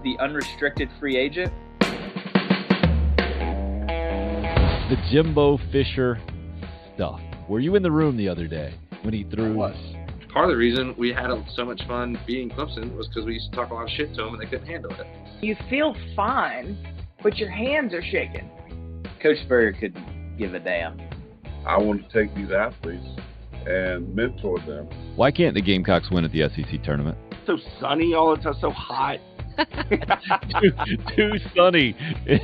the unrestricted free agent. The Jimbo Fisher stuff. Were you in the room the other day when he threw? I was. Part of the reason we had so much fun being Clemson was because we used to talk a lot of shit to them and they couldn't handle it. You feel fine, but your hands are shaking. Coach Spurrier couldn't give a damn. I want to take these athletes and mentor them. Why can't the Gamecocks win at the SEC tournament? So sunny all the time, so hot. Too sunny.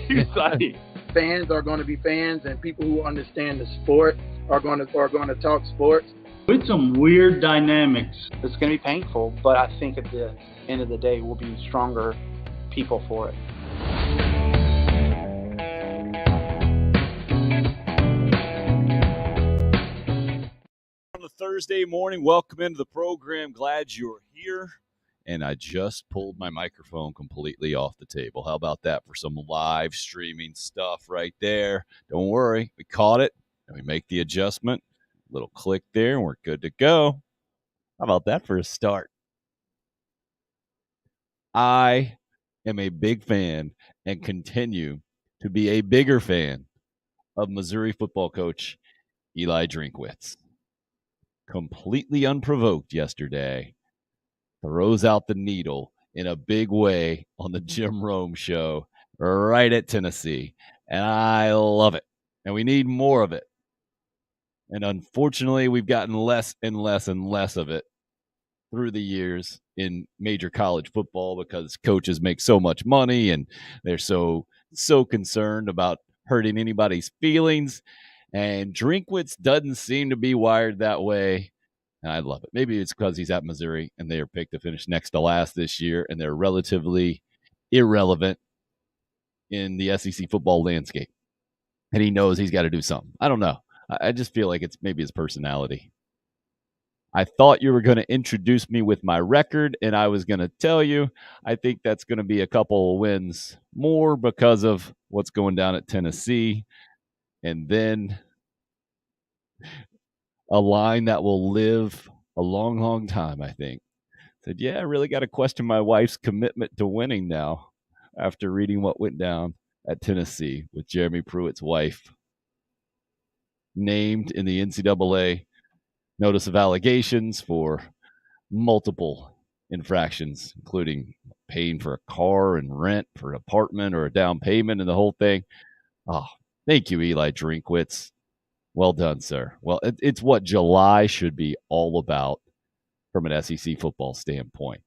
Too sunny. Fans are going to be fans, and people who understand the sport are going to talk sports. With some weird dynamics. It's going to be painful, but I think at the end of the day, we'll be stronger people for it. On a Thursday morning, welcome into the program. Glad you're here. And I just pulled my microphone completely off the table. How about that for some live streaming stuff right there? Don't worry, we caught it, and we make the adjustment. Little click there, and we're good to go. How about that for a start? I am a big fan and continue to be a bigger fan of Missouri football coach Eli Drinkwitz. Completely unprovoked yesterday, throws out the needle in a big way on the Jim Rome show right at Tennessee. And I love it. And we need more of it. And unfortunately, we've gotten less and less and less of it through the years in major college football because coaches make so much money and they're so concerned about hurting anybody's feelings. And Drinkwitz doesn't seem to be wired that way. And I love it. Maybe it's because he's at Missouri and they are picked to finish next to last this year and they're relatively irrelevant in the SEC football landscape. And he knows he's got to do something. I don't know. I just feel like it's maybe his personality. I thought you were going to introduce me with my record, and I was going to tell you I think that's going to be a couple of wins more because of what's going down at Tennessee. And then a line that will live a long, long time, I think. Said, yeah, I really got to question my wife's commitment to winning now after reading what went down at Tennessee with Jeremy Pruitt's wife named in the NCAA notice of allegations for multiple infractions, including paying for a car and rent for an apartment or a down payment and the whole thing. Oh, thank you, Eli Drinkwitz. Well done, sir. Well, it's what July should be all about from an SEC football standpoint.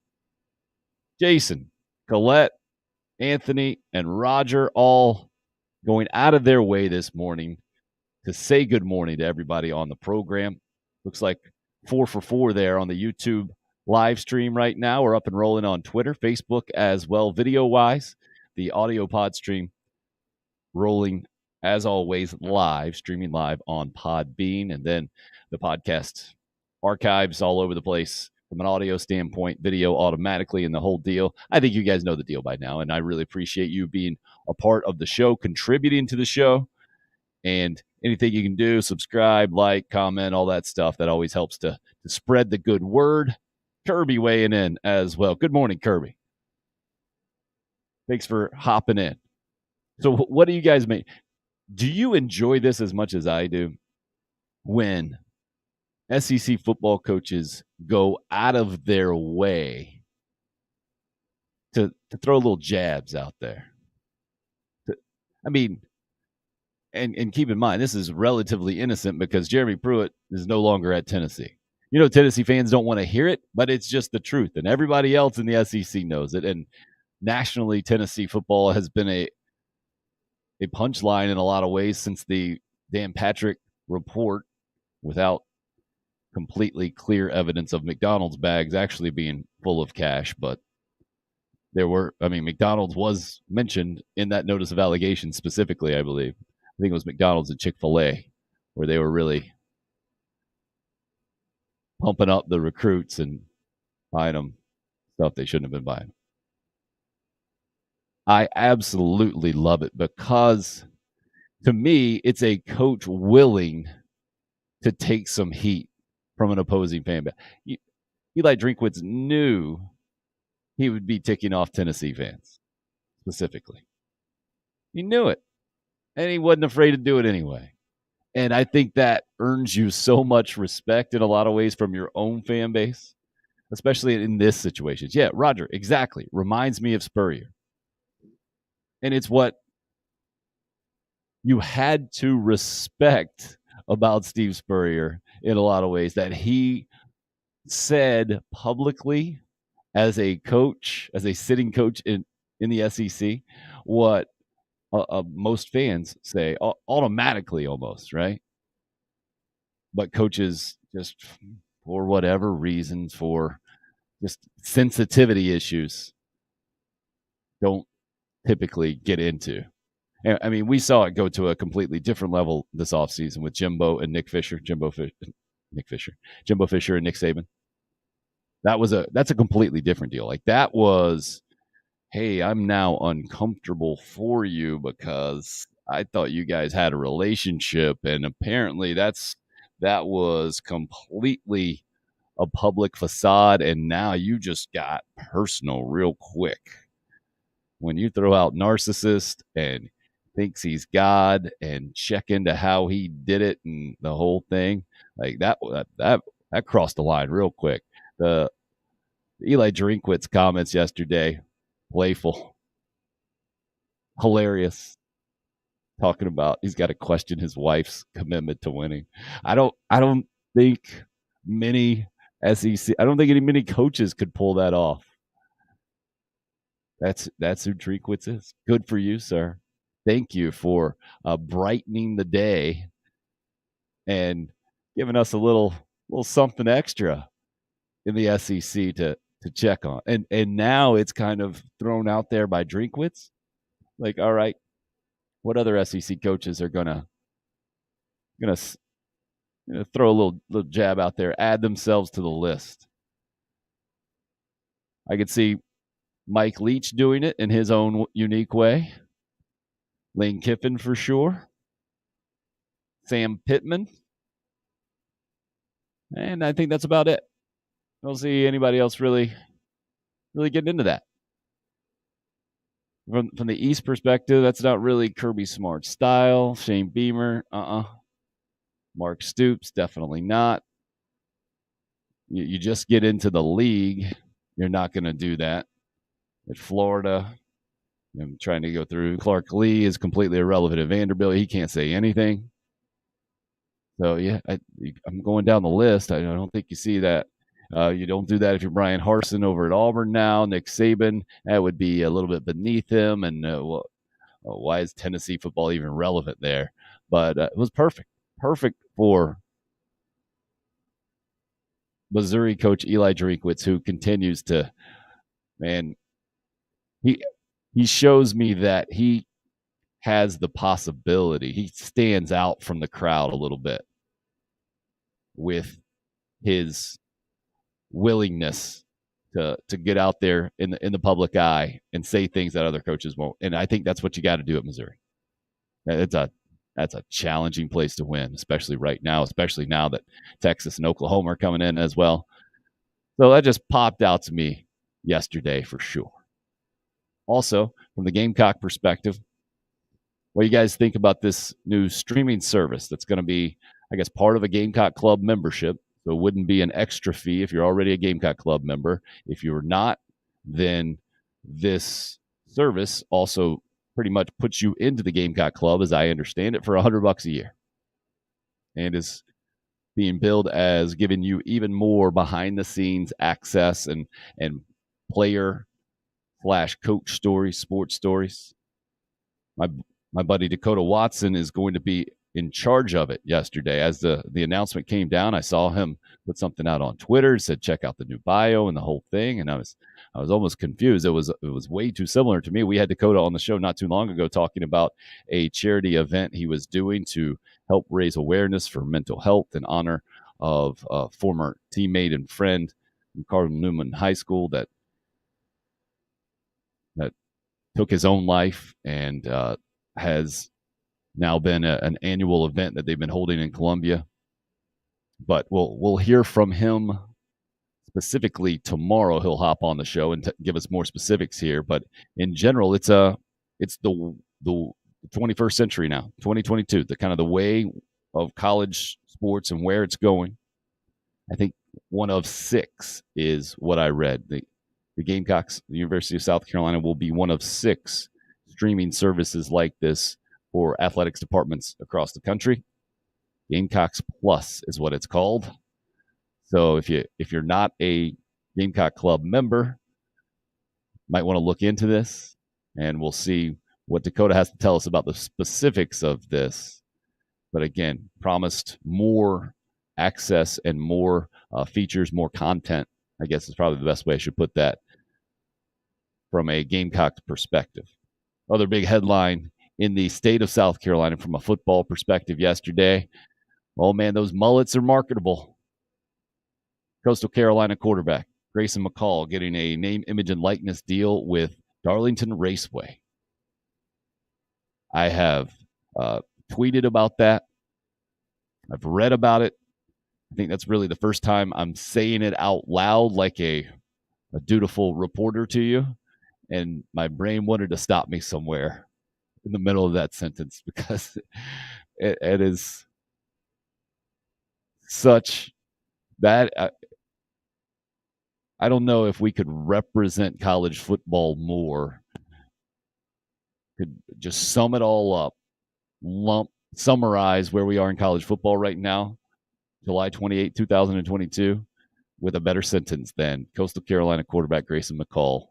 Jason, Colette, Anthony, and Roger all going out of their way this morning to say good morning to everybody on the program. Looks like 4 for 4 there on the YouTube live stream right now. We're up and rolling on Twitter, Facebook as well, video-wise. The audio pod stream rolling, as always, live, streaming live on Podbean. And then the podcast archives all over the place from an audio standpoint, video automatically, and the whole deal. I think you guys know the deal by now, and I really appreciate you being a part of the show, contributing to the show. And anything you can do, subscribe, like, comment, all that stuff. That always helps to spread the good word. Kirby weighing in as well. Good morning, Kirby. Thanks for hopping in. So what do you guys make? Do you enjoy this as much as I do when SEC football coaches go out of their way to throw little jabs out there? I mean, and keep in mind, this is relatively innocent because Jeremy Pruitt is no longer at Tennessee. You know, Tennessee fans don't want to hear it, but it's just the truth. And everybody else in the SEC knows it. And nationally, Tennessee football has been a punchline in a lot of ways since the Dan Patrick report, without completely clear evidence of McDonald's bags actually being full of cash. But McDonald's was mentioned in that notice of allegation specifically, I believe. I think it was McDonald's and Chick-fil-A where they were really pumping up the recruits and buying them stuff they shouldn't have been buying. I absolutely love it because, to me, it's a coach willing to take some heat from an opposing fan base. Eli Drinkwitz knew he would be ticking off Tennessee fans. specifically. He knew it, and he wasn't afraid to do it anyway. And I think that earns you so much respect in a lot of ways from your own fan base, especially in this situation. Yeah, Roger, exactly. Reminds me of Spurrier. And it's what you had to respect about Steve Spurrier in a lot of ways, that he said publicly as a coach, as a sitting coach in the SEC, what most fans say automatically almost, right? But coaches just for whatever reasons, for just sensitivity issues, don't typically get into. I mean, we saw it go to a completely different level this offseason with Jimbo and Nick Fisher. Jimbo Fisher and Nick Saban. That's a completely different deal. Like, that was, hey, I'm now uncomfortable for you because I thought you guys had a relationship, and apparently that was completely a public facade, and now you just got personal real quick. When you throw out narcissist and thinks he's God and check into how he did it and the whole thing, like that crossed the line real quick. The Eli Drinkwitz comments yesterday, playful, hilarious, talking about he's got to question his wife's commitment to winning. I don't think many many coaches could pull that off. That's who Drinkwitz is. Good for you, sir. Thank you for brightening the day and giving us a little something extra in the SEC to check on. And now it's kind of thrown out there by Drinkwitz. Like, all right, what other SEC coaches are gonna throw a little jab out there, add themselves to the list? I could see Mike Leach doing it in his own unique way. Lane Kiffin for sure. Sam Pittman. And I think that's about it. I don't see anybody else really getting into that. From the East perspective, that's not really Kirby Smart's style. Shane Beamer, Mark Stoops, definitely not. You just get into the league, you're not going to do that. At Florida, I'm trying to go through. Clark Lee is completely irrelevant at Vanderbilt. He can't say anything. So, yeah, I'm going down the list. I don't think you see that. You don't do that if you're Brian Harsin over at Auburn now. Nick Saban, that would be a little bit beneath him. And why is Tennessee football even relevant there? But it was perfect. Perfect for Missouri coach Eli Drinkwitz, who continues to, man, he shows me that he has the possibility. He stands out from the crowd a little bit with his willingness to get out there in the public eye and say things that other coaches won't. And I think that's what you got to do at Missouri. That's a challenging place to win, especially right now, especially now that Texas and Oklahoma are coming in as well. So that just popped out to me yesterday for sure. Also, from the Gamecock perspective, what do you guys think about this new streaming service that's going to be, I guess, part of a Gamecock Club membership? So it wouldn't be an extra fee if you're already a Gamecock Club member. If you're not, then this service also pretty much puts you into the Gamecock Club, as I understand it, for $100 a year. And is being billed as giving you even more behind-the-scenes access and player/coach stories, sports stories. My buddy Dakota Watson is going to be in charge of it yesterday. As the announcement came down, I saw him put something out on Twitter, said check out the new bio and the whole thing, and I was almost confused. It was way too similar to me. We had Dakota on the show not too long ago talking about a charity event he was doing to help raise awareness for mental health in honor of a former teammate and friend from Cardinal Newman High School that took his own life, and has now been an annual event that they've been holding in Columbia. But we'll hear from him specifically tomorrow he'll hop on the show and give us more specifics here. But in general, it's the 21st century now, 2022, the kind of the way of college sports and where it's going. I think one of 6 is what I read. The Gamecocks, the University of South Carolina, will be one of 6 streaming services like this for athletics departments across the country. Gamecocks Plus is what it's called. So if you're not a Gamecock Club member, might want to look into this, and we'll see what Dakota has to tell us about the specifics of this. But again, promised more access and more features, more content, I guess is probably the best way I should put that from a Gamecock perspective. Other big headline in the state of South Carolina from a football perspective yesterday. Oh, man, those Mullets are marketable. Coastal Carolina quarterback Grayson McCall getting a name, image, and likeness deal with Darlington Raceway. I have tweeted about that. I've read about it. I think that's really the first time I'm saying it out loud like a dutiful reporter to you. And my brain wanted to stop me somewhere in the middle of that sentence because it is such that I don't know if we could represent college football more, could just sum it all up, summarize where we are in college football right now, July 28, 2022, with a better sentence than Coastal Carolina quarterback Grayson McCall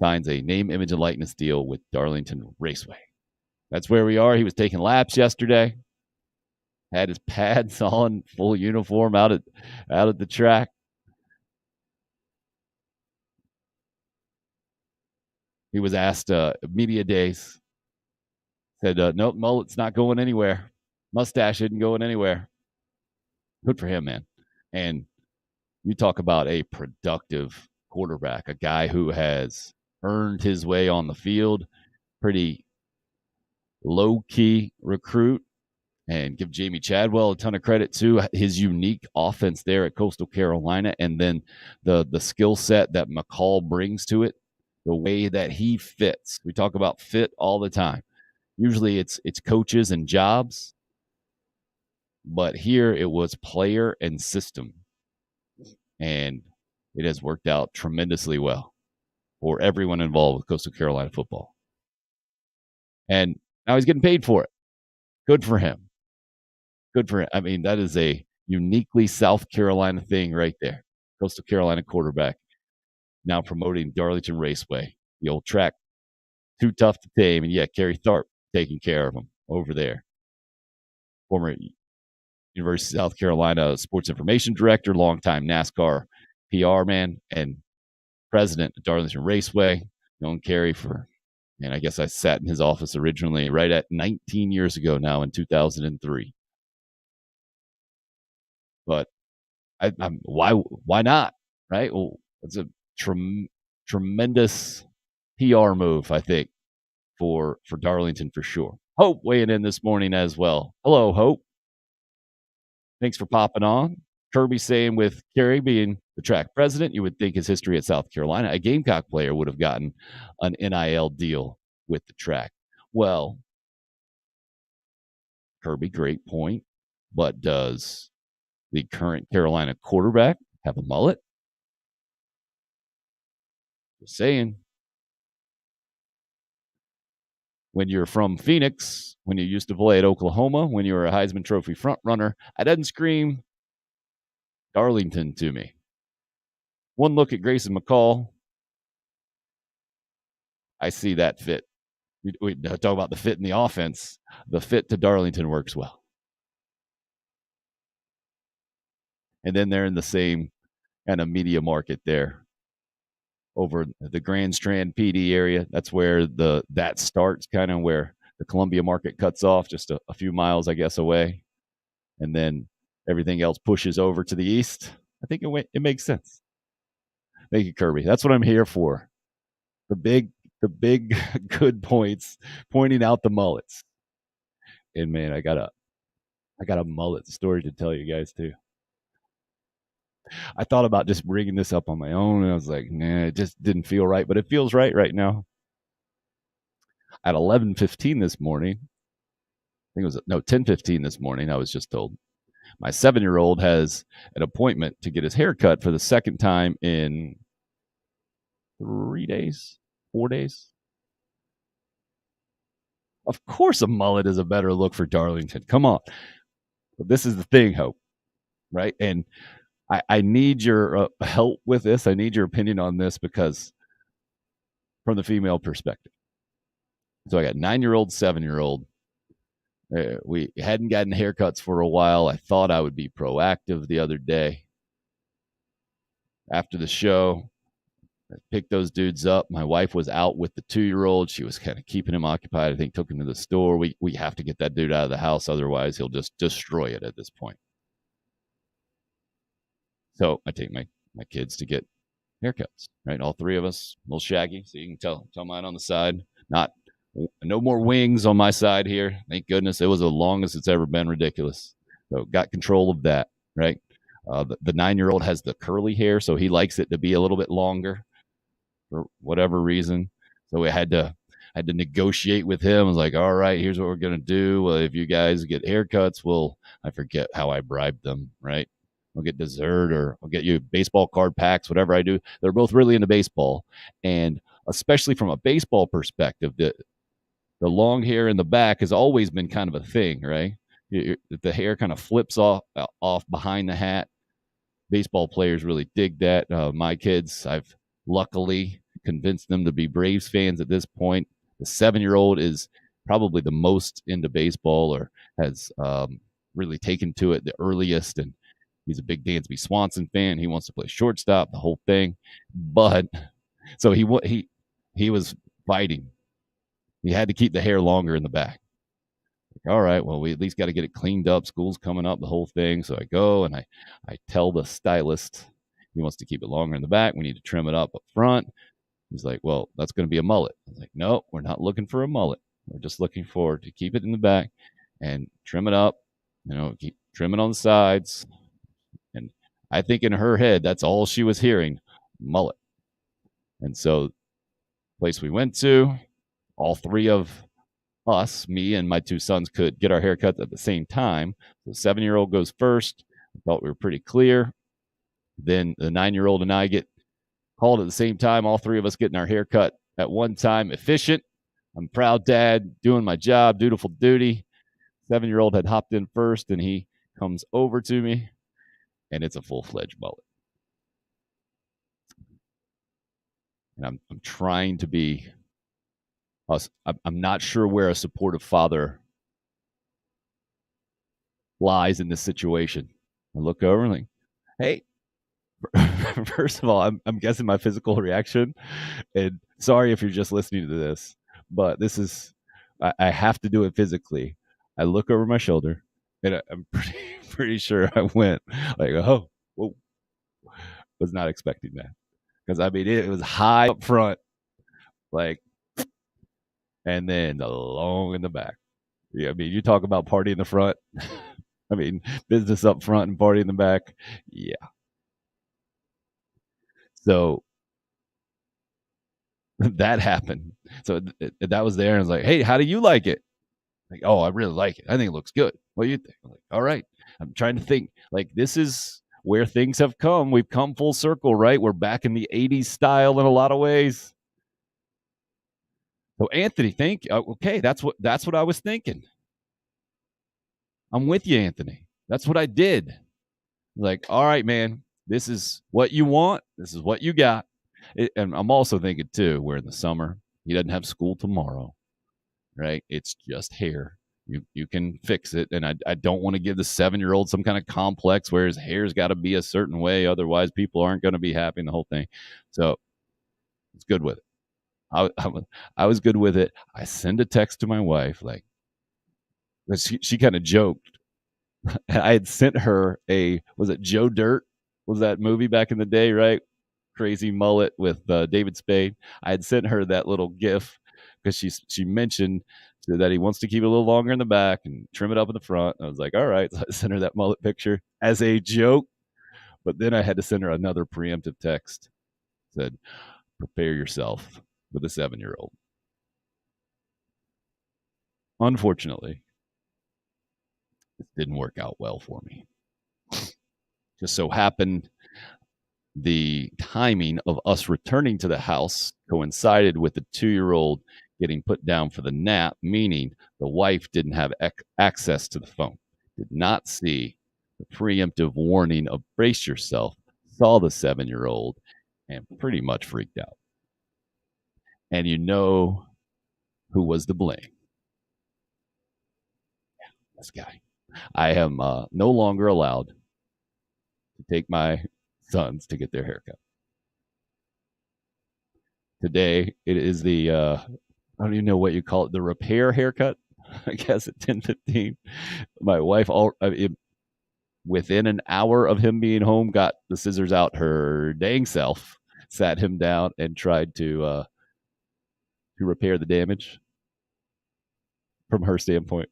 signs a name, image, and likeness deal with Darlington Raceway. That's where we are. He was taking laps yesterday, had his pads on, full uniform out at the track. He was asked media days, said, nope, mullet's not going anywhere. Mustache isn't going anywhere. Good for him, man. And you talk about a productive quarterback, a guy who has earned his way on the field, pretty low-key recruit, and give Jamie Chadwell a ton of credit too. His unique offense there at Coastal Carolina, and then the skill set that McCall brings to it, the way that he fits. We talk about fit all the time. Usually it's coaches and jobs, but here it was player and system, and it has worked out tremendously well for everyone involved with Coastal Carolina football. And now he's getting paid for it. Good for him. Good for him. I mean, that is a uniquely South Carolina thing right there. Coastal Carolina quarterback now promoting Darlington Raceway, the old track, too tough to tame. And yeah, Kerry Tharp taking care of him over there. Former University of South Carolina sports information director, longtime NASCAR PR man, and president of Darlington Raceway. Known Kerry for, and I guess I sat in his office originally right at 19 years ago now in 2003. But I'm why not, right? Well, it's a tremendous PR move, I think, for Darlington for sure. Hope weighing in this morning as well. Hello, Hope. Thanks for popping on. Kirby saying with Kerry being the track president, you would think his history at South Carolina, a Gamecock player would have gotten an NIL deal with the track. Well, Kirby, great point. But does the current Carolina quarterback have a mullet? Just saying. When you're from Phoenix, when you used to play at Oklahoma, when you were a Heisman Trophy front runner, that doesn't scream Darlington to me. One look at Grayson McCall, I see that fit. We talk about the fit in the offense. The fit to Darlington works well. And then they're in the same kind of media market there over the Grand Strand PD area. That's where that starts, kind of where the Columbia market cuts off, just a few miles, I guess, away. And then everything else pushes over to the east. I think it makes sense. Thank you, Kirby. That's what I'm here for. The big good points, pointing out the mullets. And man, I got a mullet story to tell you guys too. I thought about just bringing this up on my own, and I was like, nah, it just didn't feel right, but it feels right now. At 11:15 this morning, I think it was 10:15 this morning, I was just told my 7-year-old has an appointment to get his hair cut for the second time in 4 days. Of course, a mullet is a better look for Darlington. Come on. But this is the thing, Hope, right? And I need your help with this. I need your opinion on this because from the female perspective. So I got 9-year-old, 7-year-old. We hadn't gotten haircuts for a while. I thought I would be proactive the other day. After the show, I picked those dudes up. My wife was out with the 2-year-old. She was kind of keeping him occupied. I think took him to the store. We have to get that dude out of the house. Otherwise, he'll just destroy it at this point. So I take my kids to get haircuts, right? All three of us, a little shaggy. So you can tell mine on the side. No more wings on my side here. Thank goodness. It was the longest it's ever been. Ridiculous. So got control of that, right? The 9-year-old has the curly hair, so he likes it to be a little bit longer for whatever reason. So we had to negotiate with him. I was like, all right, here's what we're going to do. Well, if you guys get haircuts, I forget how I bribed them, right? I'll get dessert or I'll get you baseball card packs, whatever I do. They're both really into baseball. And especially from a baseball perspective, the long hair in the back has always been kind of a thing, right? The hair kind of flips off behind the hat. Baseball players really dig that. My kids, I've luckily convinced them to be Braves fans at this point. The 7-year-old is probably the most into baseball or has really taken to it the earliest, and he's a big Dansby Swanson fan. He wants to play shortstop, the whole thing. But so he was fighting. He had to keep the hair longer in the back. All right, well, we at least got to get it cleaned up. School's coming up, the whole thing. So I go and I tell the stylist he wants to keep it longer in the back. We need to trim it up front. He's like, well, that's going to be a mullet. I was like, no, we're not looking for a mullet. We're just looking to keep it in the back and trim it up, keep trimming on the sides. And I think in her head, that's all she was hearing, mullet. And so place we went to, all three of us, me and my 2 sons, could get our haircuts at the same time. The 7-year-old goes first. I thought we were pretty clear. Then the 9-year-old and I get called at the same time. All three of us getting our haircut at one time. Efficient. I'm proud dad, doing my job, dutiful duty. 7-year-old had hopped in first, and he comes over to me, and it's a full-fledged mullet. And I'm trying to be. I'm not sure where a supportive father lies in this situation. I look over and like, hey, first of all, I'm guessing my physical reaction, and sorry if you're just listening to this, but this is, I have to do it physically. I look over my shoulder, and I'm pretty sure I went like, oh, whoa. Was not expecting that. Because, it was high up front, like, and then long in the back. Yeah, you talk about party in the front. Business up front and party in the back. Yeah. So that happened. So that was there. And I was like, hey, how do you like it? Like, oh, I really like it. I think it looks good. What do you think? I'm like, all right. I'm trying to think. Like, this is where things have come. We've come full circle, right? We're back in the 80s style in a lot of ways. So Anthony, okay, that's what I was thinking. I'm with you, Anthony. That's what I did. Like, all right, man, this is what you want. This is what you got. And I'm also thinking too, we're in the summer. He doesn't have school tomorrow, right? It's just hair. You can fix it. And I don't want to give the 7-year-old some kind of complex where his hair's got to be a certain way. Otherwise, people aren't going to be happy in the whole thing. So it's good with it. I was good with it. I send a text to my wife, like, she kind of joked. I had sent her was it Joe Dirt? Was that movie back in the day, right? Crazy mullet with David Spade. I had sent her that little GIF because she mentioned that he wants to keep it a little longer in the back and trim it up in the front. I was like, all right. So I sent her that mullet picture as a joke. But then I had to send her another preemptive text. Said, prepare yourself with a 7-year-old. Unfortunately, it didn't work out well for me. Just so happened the timing of us returning to the house coincided with the 2-year-old getting put down for the nap, meaning the wife didn't have access to the phone, did not see the preemptive warning of brace yourself, saw the 7-year-old, and pretty much freaked out. And you know who was to blame? Yeah, this guy. I am no longer allowed to take my sons to get their haircut. Today, it is the, I don't even know what you call it, the repair haircut, I guess at 10:15. My wife, within an hour of him being home, got the scissors out her dang self, sat him down, and tried to repair the damage from her standpoint.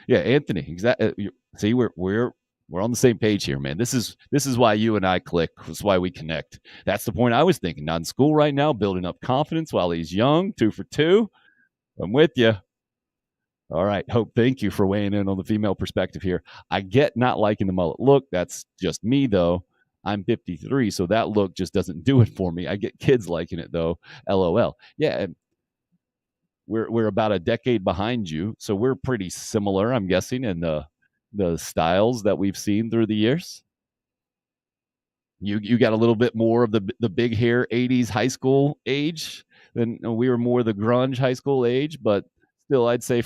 Yeah, Anthony, exactly. See, we're on the same page here, man. This is why you and I click. This is why we connect. That's the point I was thinking. Not in school right now, building up confidence while he's young, 2 for 2. I'm with you. All right, Hope, thank you for weighing in on the female perspective here. I get not liking the mullet look. That's just me, though. I'm 53, so that look just doesn't do it for me. I get kids liking it, though. LOL. Yeah, we're about a decade behind you, so we're pretty similar, I'm guessing, in the styles that we've seen through the years. You got a little bit more of the big hair 80s high school age than we were more the grunge high school age, but still, I'd say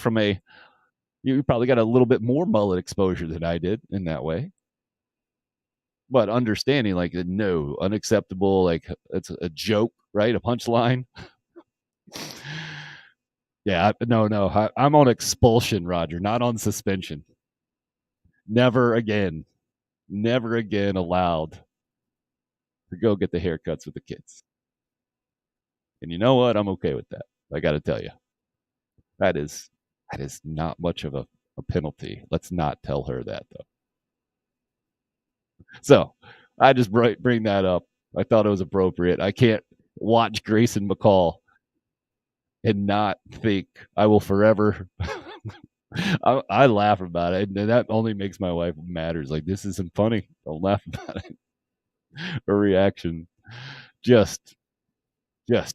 you probably got a little bit more mullet exposure than I did in that way. But understanding, like, no, unacceptable, like, it's a joke, right? A punchline. Yeah, no, I'm on expulsion, Roger, not on suspension. Never again allowed to go get the haircuts with the kids. And you know what? I'm okay with that. I got to tell you. That is not much of a penalty. Let's not tell her that, though. So I just bring that up. I thought it was appropriate. I can't watch Grayson McCall and not think I will forever. I laugh about it, and that only makes my wife mad. It's like, this isn't funny. Don't laugh about it. Her reaction, just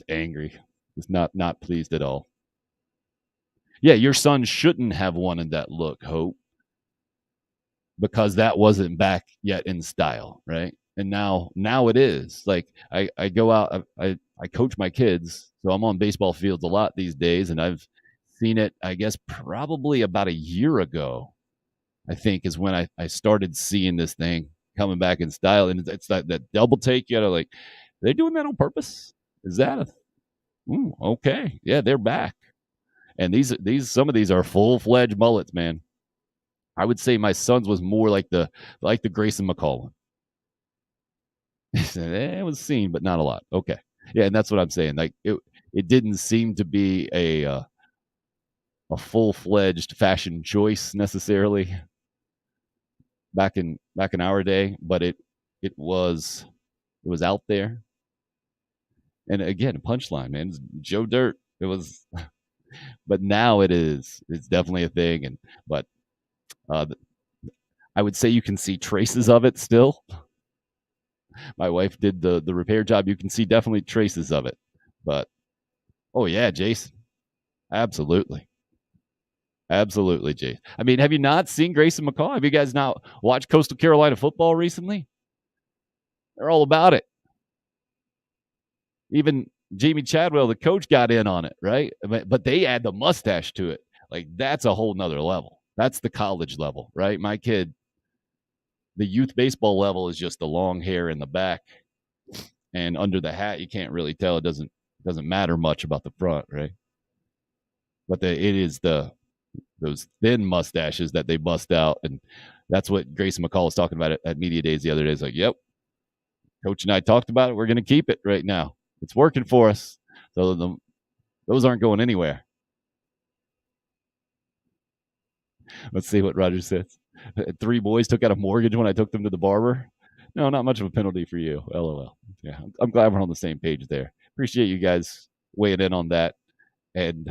angry. Just not pleased at all. Yeah, your son shouldn't have wanted that look, Hope, because that wasn't back yet in style, right? And now it is. Like, I go out, I coach my kids, so I'm on baseball fields a lot these days, and I've seen it, I guess, probably about a year ago, I think, is when I started seeing this thing coming back in style. And it's that double take. You know, like, are they doing that on purpose? Is that okay. Yeah, they're back. And some of these are full-fledged mullets, man. I would say my son's was more like the Grayson McCall one. It was seen, but not a lot. Okay. Yeah, and that's what I'm saying. Like, it didn't seem to be a full-fledged fashion choice necessarily back in our day, but it was out there. And again, a punchline, man. It's Joe Dirt. It was, but now it's definitely a thing. But I would say you can see traces of it still. My wife did the repair job. You can see definitely traces of it. But oh yeah, Jason, absolutely, Jason. I mean, have you not seen Grayson McCall? Have you guys not watched Coastal Carolina football recently? They're all about it. Even Jamie Chadwell, the coach, got in on it, right? But they add the mustache to it. Like, that's a whole nother level. That's the college level, right? My kid, the youth baseball level is just the long hair in the back, and under the hat, you can't really tell. It doesn't matter much about the front, right? But it is those thin mustaches that they bust out, and that's what Grayson McCall was talking about at Media Days the other day. It's like, yep, Coach and I talked about it. We're going to keep it right now. It's working for us. So those aren't going anywhere. Let's see what Roger says. 3 boys took out a mortgage when I took them to the barber. No, not much of a penalty for you. LOL. Yeah, I'm glad we're on the same page there. Appreciate you guys weighing in on that. And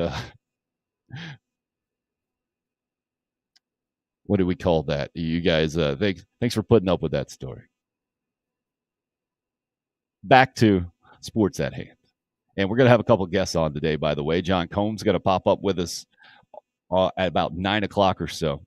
what do we call that? You guys, thanks for putting up with that story. Back to sports at hand. And we're going to have a couple guests on today, by the way. John Combs going to pop up with us at about 9 o'clock or so.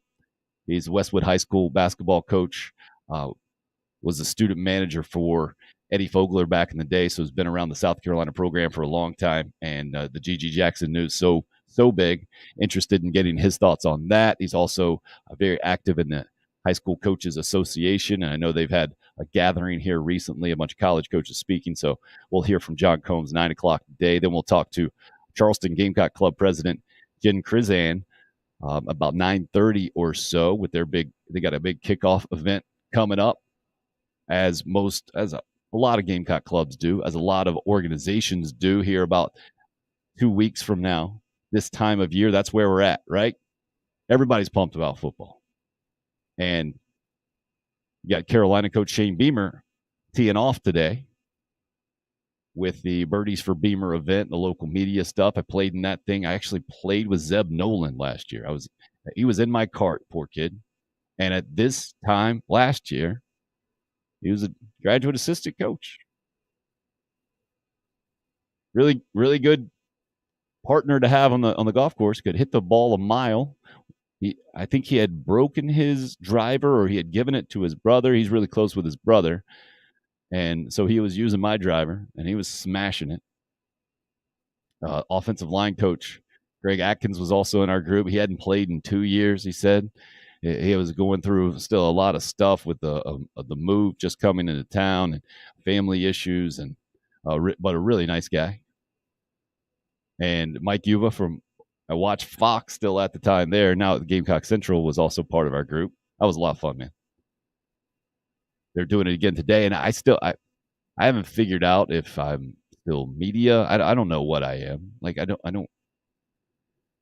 He's a Westwood High School basketball coach, was a student manager for Eddie Fogler back in the day, so has been around the South Carolina program for a long time. And the G.G. Jackson news so big, interested in getting his thoughts on that. He's also very active in the High School Coaches Association, and I know they've had a gathering here recently, a bunch of college coaches speaking, so we'll hear from John Combs 9 o'clock today. Then we'll talk to Charleston Gamecock Club president Jen Krizan about 9:30 or so with their they got a big kickoff event coming up, as a lot of Gamecock clubs do, as a lot of organizations do here about 2 weeks from now. This time of year, that's where we're at, right? Everybody's pumped about football. And you got Carolina coach Shane Beamer teeing off today with the Birdies for Beamer event, the local media stuff. I played in that thing. I actually played with Zeb Nolan last year. He was in my cart, poor kid. And at this time last year, he was a graduate assistant coach. Really, really good partner to have on the golf course. Could hit the ball a mile. I think he had broken his driver, or he had given it to his brother. He's really close with his brother. And so he was using my driver, and he was smashing it. Offensive line coach Greg Atkins was also in our group. He hadn't played in 2 years, he said. He was going through still a lot of stuff with the move, just coming into town, and family issues, but a really nice guy. And Mike Yuva I watched Fox still at the time there. Now at the Gamecock Central was also part of our group. That was a lot of fun, man. They're doing it again today, and I haven't figured out if I'm still media. I don't know what I am. Like I don't.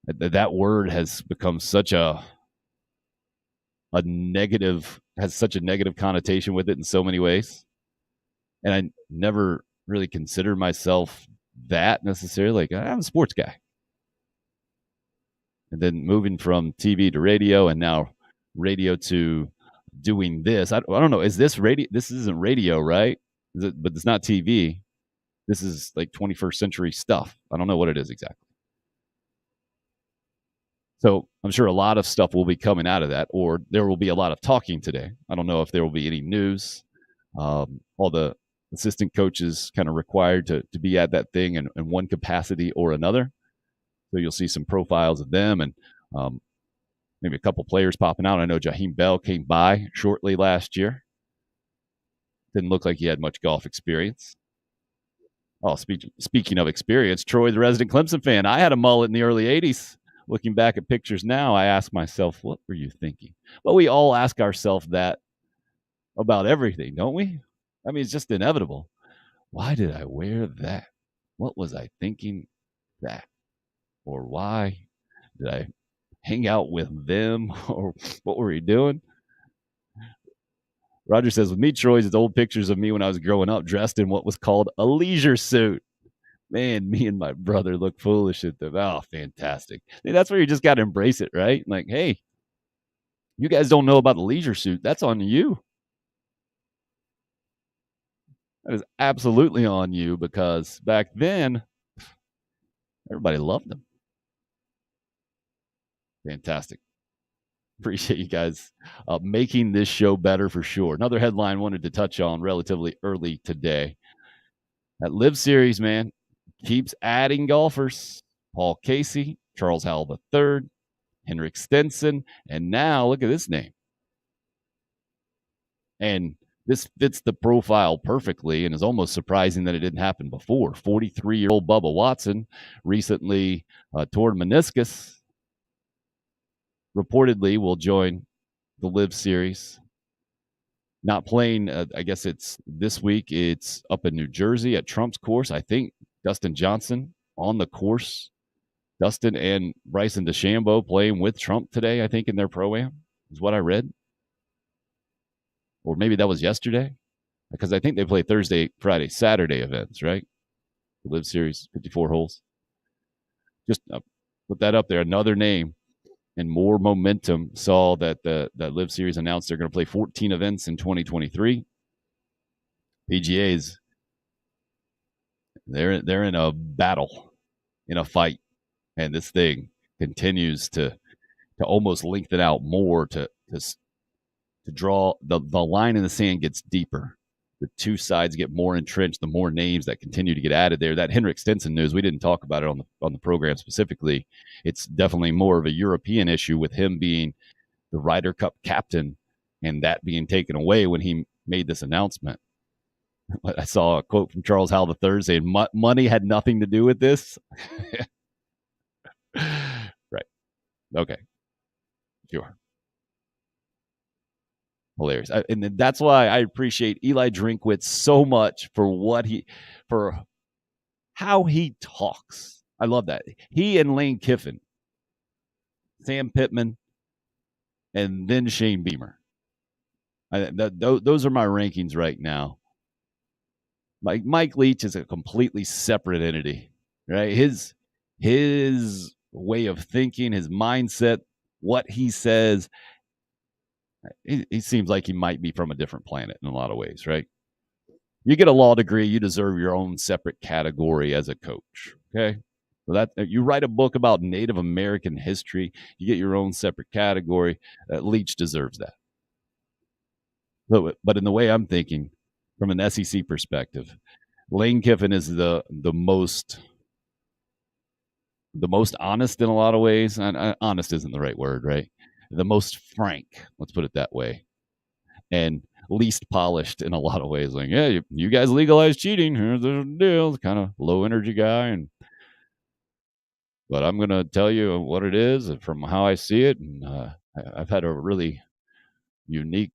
That word has become such a negative, has such a negative connotation with it in so many ways, and I never really considered myself that necessarily. Like I'm a sports guy. And then moving from TV to radio, and now radio to doing this. I don't know. Is this radio? This isn't radio, right? But it's not TV. This is like 21st century stuff. I don't know what it is exactly. So I'm sure a lot of stuff will be coming out of that, or there will be a lot of talking today. I don't know if there will be any news. All the assistant coaches kind of required to be at that thing in one capacity or another. So you'll see some profiles of them, and maybe a couple players popping out. I know Jaheim Bell came by shortly last year. Didn't look like he had much golf experience. Oh, speaking of experience, Troy, the resident Clemson fan, I had a mullet in the early 80s. Looking back at pictures now, I ask myself, what were you thinking? Well, we all ask ourselves that about everything, don't we? I mean, it's just inevitable. Why did I wear that? What was I thinking that? Or why did I hang out with them? Or what were we doing? Roger says, with me, Troy's, it's old pictures of me when I was growing up dressed in what was called a leisure suit. Man, me and my brother look foolish at them. Oh, fantastic. That's where you just got to embrace it, right? Like, hey, you guys don't know about the leisure suit. That's on you. That is absolutely on you, because back then, everybody loved them. Fantastic. Appreciate you guys making this show better for sure. Another headline I wanted to touch on relatively early today. That Live Series, man, keeps adding golfers. Paul Casey, Charles Howell III, Henrik Stenson, and now look at this name. And this fits the profile perfectly, and is almost surprising that it didn't happen before. 43-year-old Bubba Watson recently tore meniscus. Reportedly will join the Live Series. Not playing, I guess it's this week. It's up in New Jersey at Trump's course. I think Dustin Johnson on the course. Dustin and Bryson DeChambeau playing with Trump today, I think, in their pro-am, is what I read. or maybe that was yesterday, because I think they play Thursday, Friday, Saturday events, right? The Live Series, 54 holes. Just put that up there. Another name and more momentum. Saw that that Live Series announced they're going to play 14 events in 2023. PGA's they're in a battle, in a fight, and this thing continues to almost lengthen out more to draw the line in the sand gets deeper. The two sides get more entrenched, the more names that continue to get added there. That Henrik Stenson news, we didn't talk about it on the program specifically. It's definitely more of a European issue with him being the Ryder Cup captain and that being taken away when he made this announcement. I saw a quote from Charles Howell III saying money had nothing to do with this. Right. Okay. Sure. Hilarious. And that's why I appreciate Eli Drinkwitz so much for how he talks. I love that. He and Lane Kiffin, Sam Pittman, and then Shane Beamer. Those are my rankings right now. Mike Leach is a completely separate entity, right? His way of thinking, his mindset, what he says, he seems like he might be from a different planet in a lot of ways, right? You get a law degree, you deserve your own separate category as a coach, okay? So that you write a book about Native American history, you get your own separate category. Leach deserves that. But in the way I'm thinking, from an SEC perspective, Lane Kiffin is the most honest in a lot of ways. And honest isn't the right word, right? The most frank, let's put it that way, and least polished in a lot of ways. Like, yeah, you guys legalize cheating. Here's the deal. It's kind of low energy guy, but I'm going to tell you what it is from how I see it. And I've had a really unique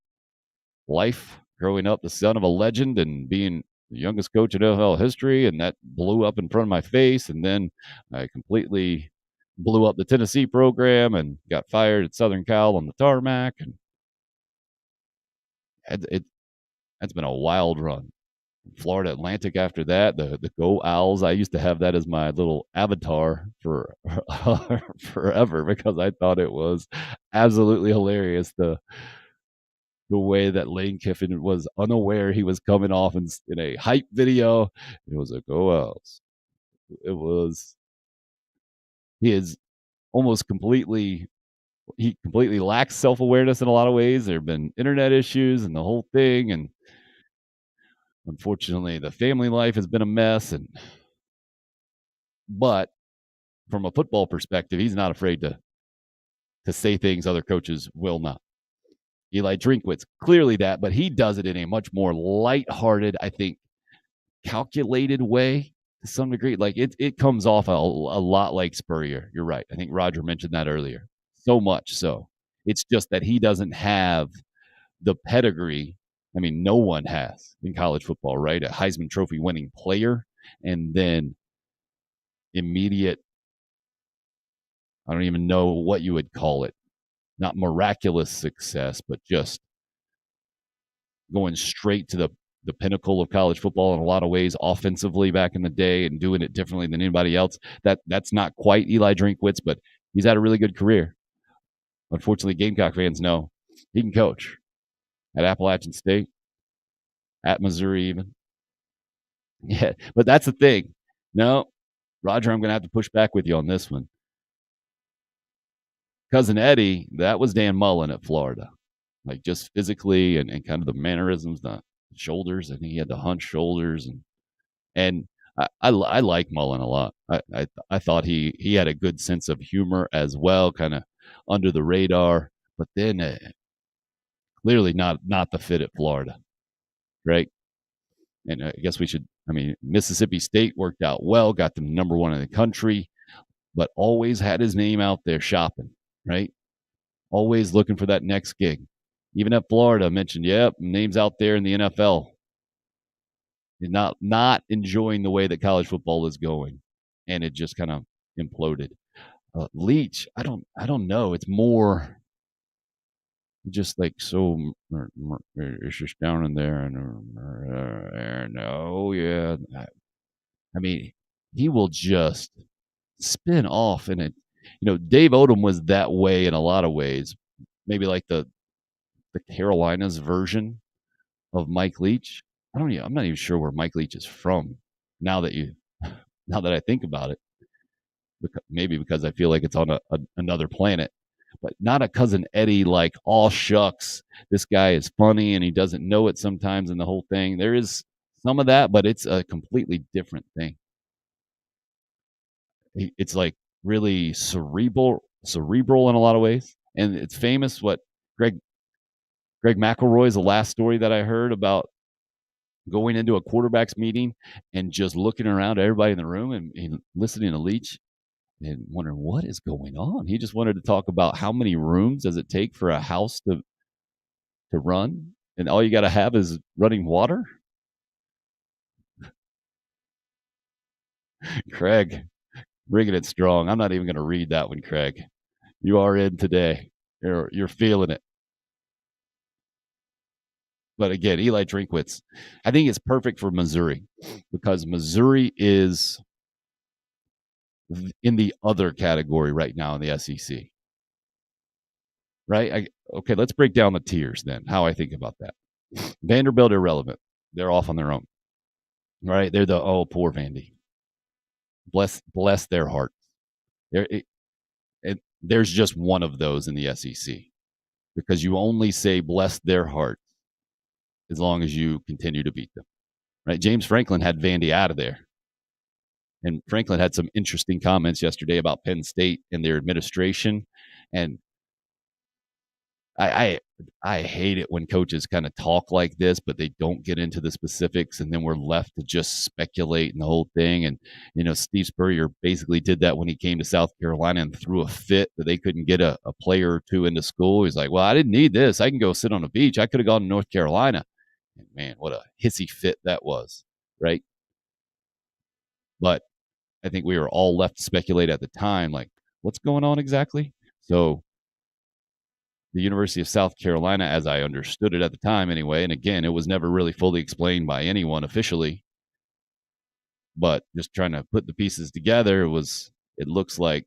life growing up, the son of a legend and being the youngest coach in NFL history, and that blew up in front of my face. And then I completely blew up the Tennessee program and got fired at Southern Cal on the tarmac. And that's been a wild run. Florida Atlantic after that, the Go Owls. I used to have that as my little avatar for forever because I thought it was absolutely hilarious. The way that Lane Kiffin was unaware he was coming off in a hype video. It was a Go Owls. He completely lacks self-awareness in a lot of ways. There have been internet issues and the whole thing, and unfortunately the family life has been a mess. But from a football perspective, he's not afraid to say things other coaches will not. Eli Drinkwitz, clearly that, but he does it in a much more lighthearted, I think, calculated way to some degree. Like it comes off a lot like Spurrier. You're right. I think Roger mentioned that earlier. So much so. It's just that he doesn't have the pedigree. I mean, no one has in college football, right? A Heisman Trophy winning player and then immediate, I don't even know what you would call it. Not miraculous success, but just going straight to the pinnacle of college football in a lot of ways, offensively back in the day, and doing it differently than anybody else. That's not quite Eli Drinkwitz, but he's had a really good career. Unfortunately, Gamecock fans know he can coach at Appalachian State, at Missouri even. Yeah, but that's the thing. No, Roger, I'm going to have to push back with you on this one. Cousin Eddie, that was Dan Mullen at Florida. Like just physically and kind of the mannerisms, the shoulders. I think he had the hunched shoulders. And I like Mullen a lot. I thought he had a good sense of humor as well, kind of under the radar. But then clearly not the fit at Florida, right? And I guess Mississippi State worked out well, got them number one in the country, but always had his name out there shopping, right? Always looking for that next gig. Even at Florida, mentioned, name's out there in the NFL. He's not enjoying the way that college football is going, and it just kind of imploded. Leach, I don't know. It's more just like so. It's just down in there, and oh yeah. I mean, he will just spin off, and it. Dave Odom was that way in a lot of ways. Maybe like the Carolinas version of Mike Leach. I'm not even sure where Mike Leach is from. Now that I think about it, maybe because I feel like it's on another planet, but not a cousin Eddie. Like, all shucks, this guy is funny and he doesn't know it sometimes, and the whole thing. There is some of that, but it's a completely different thing. It's like really cerebral in a lot of ways, and it's famous. What Greg McElroy's the last story that I heard about going into a quarterback's meeting and just looking around at everybody in the room and listening to Leach and wondering what is going on. He just wanted to talk about how many rooms does it take for a house to run, and all you got to have is running water. Craig, bringing it strong. I'm not even going to read that one, Craig. You are in today. You're feeling it. But again, Eli Drinkwitz, I think it's perfect for Missouri because Missouri is in the other category right now in the SEC. Right? Okay, let's break down the tiers then, how I think about that. Vanderbilt, irrelevant. They're off on their own. Right? They're poor Vandy. Bless their hearts. There's just one of those in the SEC because you only say bless their hearts as long as you continue to beat them. Right? James Franklin had Vandy out of there. And Franklin had some interesting comments yesterday about Penn State and their administration. And I hate it when coaches kind of talk like this, but they don't get into the specifics, and then we're left to just speculate and the whole thing. And Steve Spurrier basically did that when he came to South Carolina and threw a fit that they couldn't get a player or two into school. He's like, "Well, I didn't need this. I can go sit on a beach. I could have gone to North Carolina." And man, what a hissy fit that was, right? But I think we were all left to speculate at the time, like, what's going on exactly? So the University of South Carolina, as I understood it at the time anyway, and again, it was never really fully explained by anyone officially, but just trying to put the pieces together, it looks like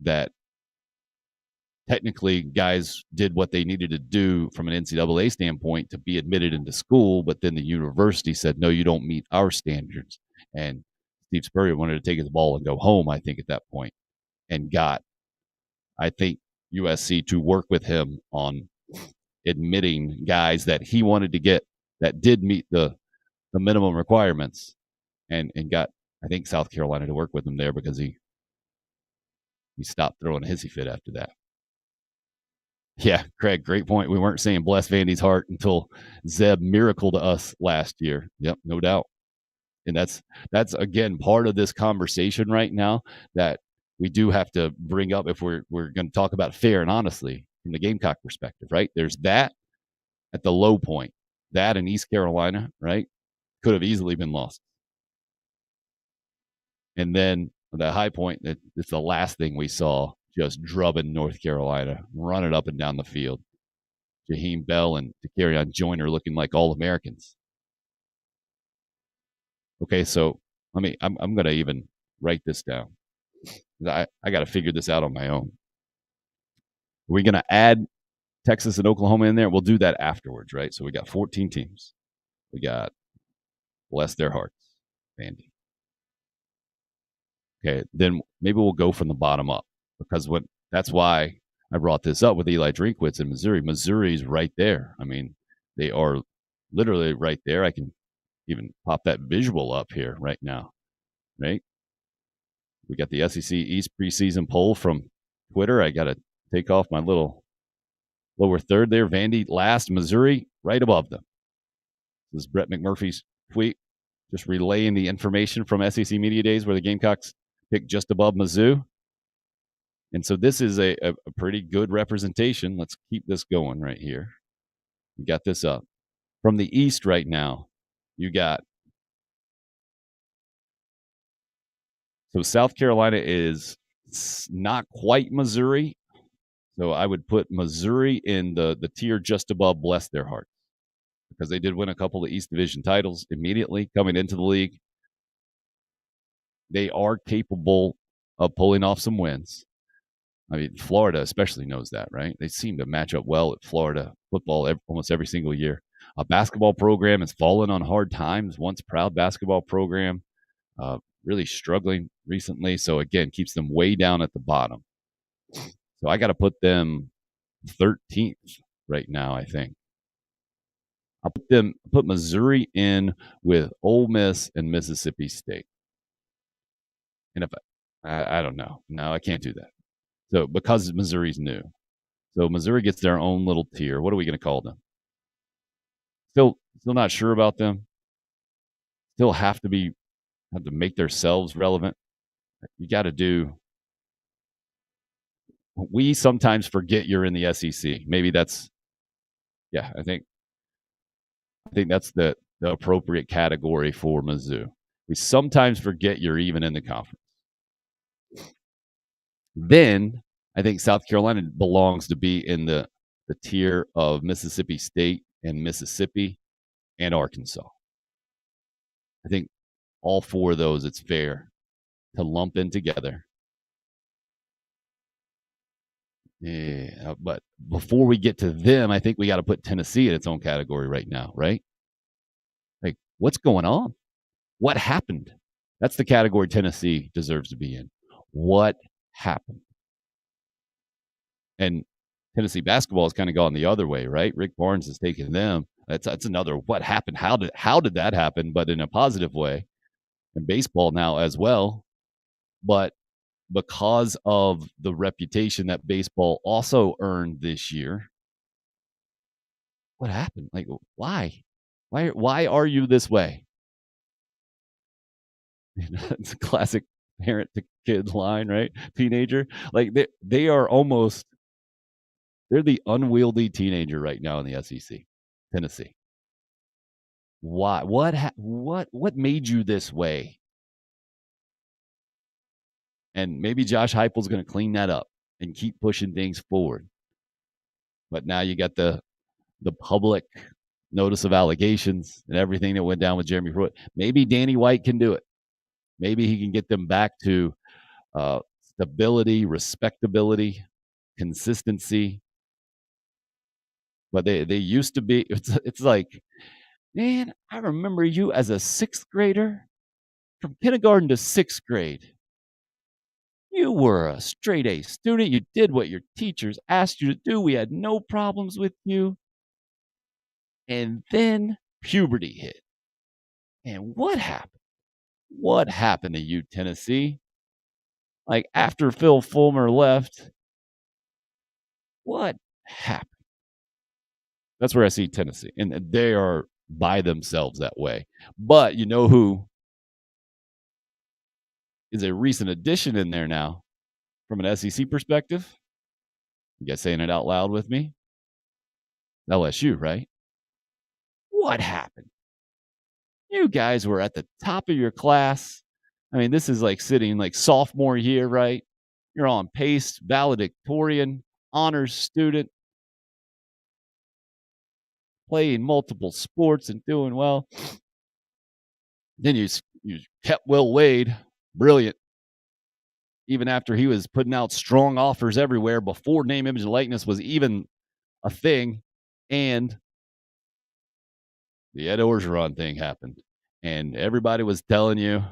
that technically guys did what they needed to do from an NCAA standpoint to be admitted into school, but then the university said, no, you don't meet our standards. And Steve Spurrier wanted to take his ball and go home, I think, at that point, and got, I think, USC to work with him on admitting guys that he wanted to get that did meet the minimum requirements, and got, I think, South Carolina to work with him there because he stopped throwing a hissy fit after that. Yeah, Craig, great point. We weren't saying bless Vandy's heart until Zeb miracle to us last year. Yep, no doubt. And that's again part of this conversation right now that we do have to bring up if we're going to talk about fair and honestly from the Gamecock perspective, right? There's that at the low point. That in East Carolina, right, could have easily been lost. And then the high point, it's the last thing we saw, just drubbing North Carolina, running up and down the field. Jaheim Bell and Takarion Joyner looking like All-Americans. Okay, so I'm going to even write this down. I got to figure this out on my own. Are we going to add Texas and Oklahoma in there? We'll do that afterwards, right? So we got 14 teams. We got, bless their hearts, Vandy. Okay, then maybe we'll go from the bottom up because that's why I brought this up with Eli Drinkwitz in Missouri. Missouri's right there. I mean, they are literally right there. I can even pop that visual up here right now, right? We got the SEC East preseason poll from Twitter. I got to take off my little lower third there. Vandy last, Missouri right above them. This is Brett McMurphy's tweet, just relaying the information from SEC Media Days where the Gamecocks picked just above Mizzou. And so this is a pretty good representation. Let's keep this going right here. We got this up. From the East right now, you got, so South Carolina is not quite Missouri. So I would put Missouri in the tier just above Bless Their Hearts, because they did win a couple of East Division titles immediately coming into the league. They are capable of pulling off some wins. I mean, Florida especially knows that, right? They seem to match up well at Florida football almost every single year. A basketball program has fallen on hard times. Once proud basketball program, really struggling recently. So again, keeps them way down at the bottom. So I got to put them 13th right now, I think. I'll put Missouri in with Ole Miss and Mississippi State. And if I don't know. No, I can't do that. So because Missouri's new. So Missouri gets their own little tier. What are we going to call them? Still not sure about them. Still have to make themselves relevant. You got to do. We sometimes forget you're in the SEC. Maybe that's, yeah, I think that's the appropriate category for Mizzou. We sometimes forget you're even in the conference. Then I think South Carolina belongs to be in the tier of Mississippi State and Mississippi and Arkansas. I think all four of those, it's fair to lump in together. Yeah, but before we get to them, I think we got to put Tennessee in its own category right now, right? Like, what's going on? What happened? That's the category Tennessee deserves to be in. What happened? And Tennessee basketball has kind of gone the other way, right? Rick Barnes has taken them. That's another what happened? How did that happen? But in a positive way. And baseball now as well. But because of the reputation that baseball also earned this year, what happened? Like, why? Why are you this way? It's a classic parent to kid line, right? Teenager. Like they are almost, they're the unwieldy teenager right now in the SEC, Tennessee. Why? What made you this way? And maybe Josh Heupel's going to clean that up and keep pushing things forward. But now you got the public notice of allegations and everything that went down with Jeremy Pruitt. Maybe Danny White can do it. Maybe he can get them back to stability, respectability, consistency. But they used to be. It's like, man, I remember you as a sixth grader, from kindergarten to sixth grade. You were a straight A student. You did what your teachers asked you to do. We had no problems with you. And then puberty hit. And what happened? What happened to you, Tennessee? Like, after Phil Fulmer left, what happened? That's where I see Tennessee. And they are by themselves that way. But you know who is a recent addition in there now from an SEC perspective? You guys saying it out loud with me? LSU, right? What happened? You guys were at the top of your class. I mean, this is like sitting like sophomore year, right? You're on pace, valedictorian, honors student, playing multiple sports and doing well. Then you kept Will Wade, brilliant, even after he was putting out strong offers everywhere before name, image, and likeness was even a thing. And the Ed Orgeron thing happened. And everybody was telling you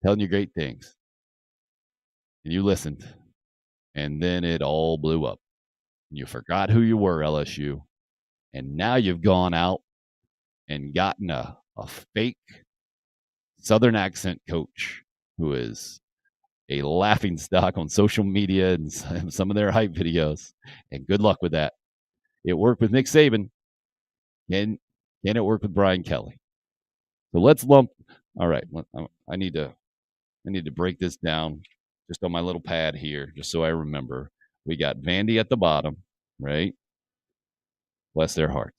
great things. And you listened. And then it all blew up. And you forgot who you were, LSU. And now you've gone out and gotten a fake Southern accent coach who is a laughing stock on social media and some of their hype videos. And good luck with that. It worked with Nick Saban. Can it work with Brian Kelly? So let's lump. All right. I need to break this down just on my little pad here, just so I remember. We got Vandy at the bottom, right? Bless their hearts.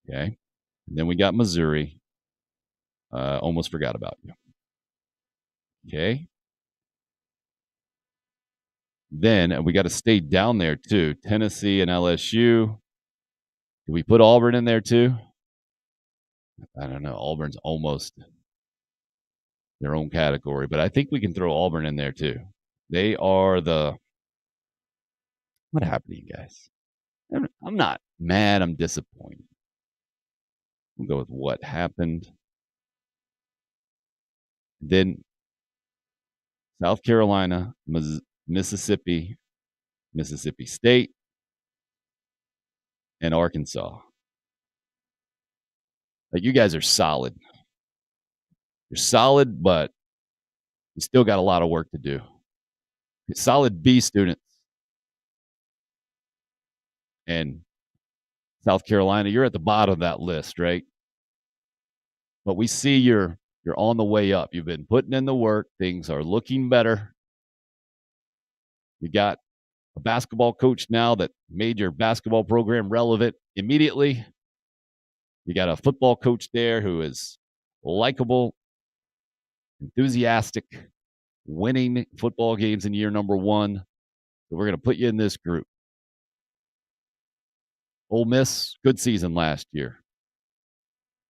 Okay. And then we got Missouri. Almost forgot about you. Okay. Then, and we got to stay down there too, Tennessee and LSU. Do we put Auburn in there too? I don't know. Auburn's almost their own category, but I think we can throw Auburn in there too. They are the... What happened to you guys? I'm not mad. I'm disappointed. We'll go with what happened. Then South Carolina, Mississippi, Mississippi State, and Arkansas. Like, you guys are solid. You're solid, but you still got a lot of work to do. You're solid B students. And South Carolina, you're at the bottom of that list, right? But we see you're on the way up. You've been putting in the work. Things are looking better. You got a basketball coach now that made your basketball program relevant immediately. You got a football coach there who is likable, enthusiastic, winning football games in year number 1. So we're going to put you in this group. Ole Miss, good season last year.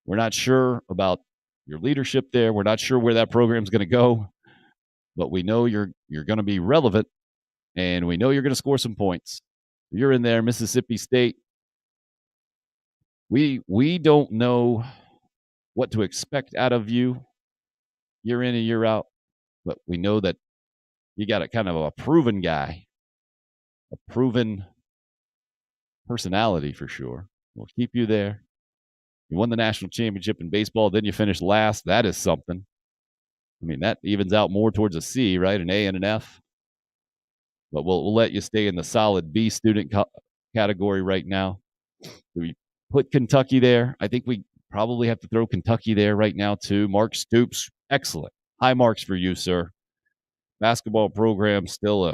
We're not sure about your leadership there. We're not sure where that program's going to go, but we know you're going to be relevant, and we know you're going to score some points. You're in there. Mississippi State. We don't know what to expect out of you year in and year out, but we know that you got a kind of a proven guy, a proven personality for sure. We'll keep you there. You won the national championship in baseball, then you finished last. That is something. I mean, that evens out more towards a C, right? An A and an F. But we'll let you stay in the solid B student category right now. Do we put Kentucky there? I think we probably have to throw Kentucky there right now too. Mark Stoops, excellent. High marks for you, sir. Basketball program still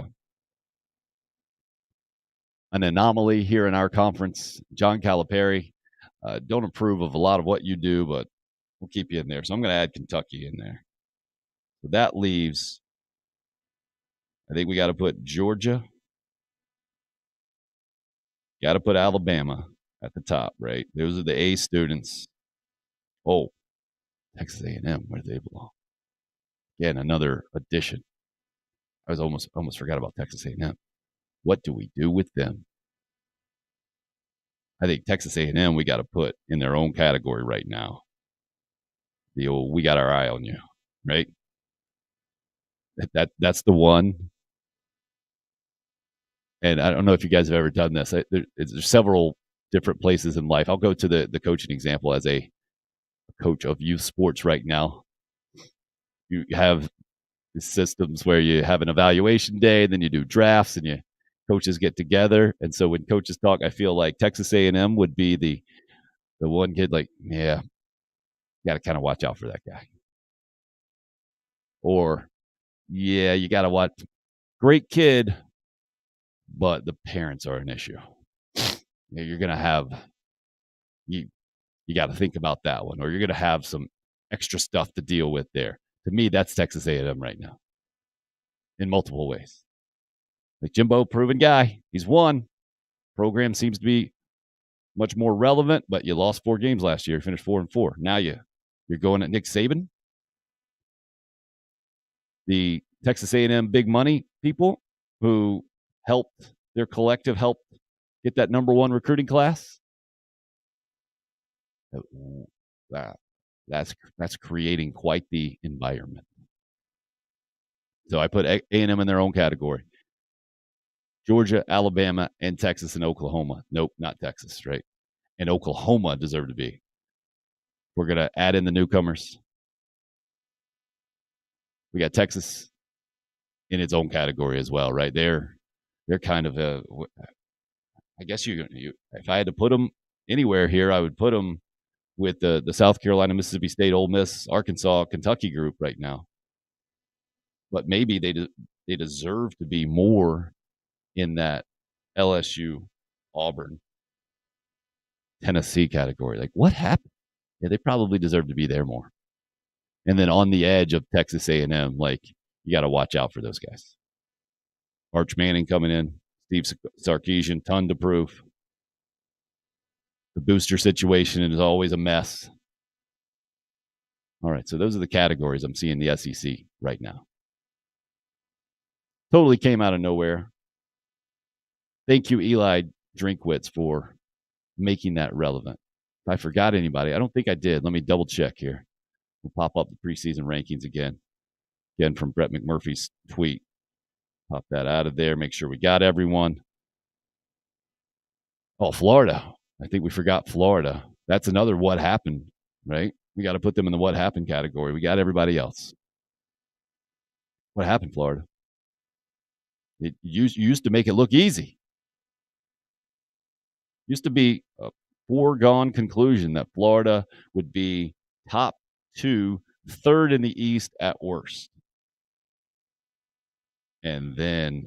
an anomaly here in our conference. John Calipari, don't approve of a lot of what you do, but we'll keep you in there. So I'm going to add Kentucky in there. So that leaves, I think we got to put Georgia. Got to put Alabama at the top, right? Those are the A students. Oh, Texas A&M, where do they belong? Again, another addition. I was almost forgot about Texas A&M. What do we do with them? I think Texas A&M we got to put in their own category right now. The old, we got our eye on you, right? That's the one. And I don't know if you guys have ever done this. There's several different places in life. I'll go to the coaching example as a coach of youth sports right now. You have systems where you have an evaluation day, then you do drafts, and coaches get together. And so when coaches talk, I feel like Texas A&M would be the one kid like, yeah, you got to kind of watch out for that guy. Or, yeah, you got to watch. Great kid, but the parents are an issue. You're going to have, you got to think about that one, or you're going to have some extra stuff to deal with there. To me, that's Texas A&M right now in multiple ways. Like Jimbo, proven guy. He's won. Program seems to be much more relevant, but you lost 4 games last year. You finished 4-4. Now you're going at Nick Saban. The Texas A&M big money people who helped their collective help get that number 1 recruiting class. That's creating quite the environment. So I put A&M in their own category. Georgia, Alabama, and Texas and Oklahoma. Nope, not Texas, right? And Oklahoma deserve to be. We're going to add in the newcomers. We got Texas in its own category as well, right? They're kind of a, I guess you if I had to put them anywhere here, I would put them with the South Carolina, Mississippi State, Ole Miss, Arkansas, Kentucky group right now. But maybe they deserve to be more in that LSU, Auburn, Tennessee category. Like, what happened? Yeah, they probably deserve to be there more. And then on the edge of Texas A&M, like, you got to watch out for those guys. Arch Manning coming in, Steve Sarkisian, ton to prove. The booster situation is always a mess. All right, so those are the categories I'm seeing the SEC right now. Totally came out of nowhere. Thank you, Eli Drinkwitz, for making that relevant. If I forgot anybody, I don't think I did. Let me double check here. We'll pop up the preseason rankings again. Again, from Brett McMurphy's tweet. Pop that out of there. Make sure we got everyone. Oh, Florida. I think we forgot Florida. That's another what happened, right? We got to put them in the what happened category. We got everybody else. What happened, Florida? It used to make it look easy. Used to be a foregone conclusion that Florida would be top 2, third in the East at worst. And then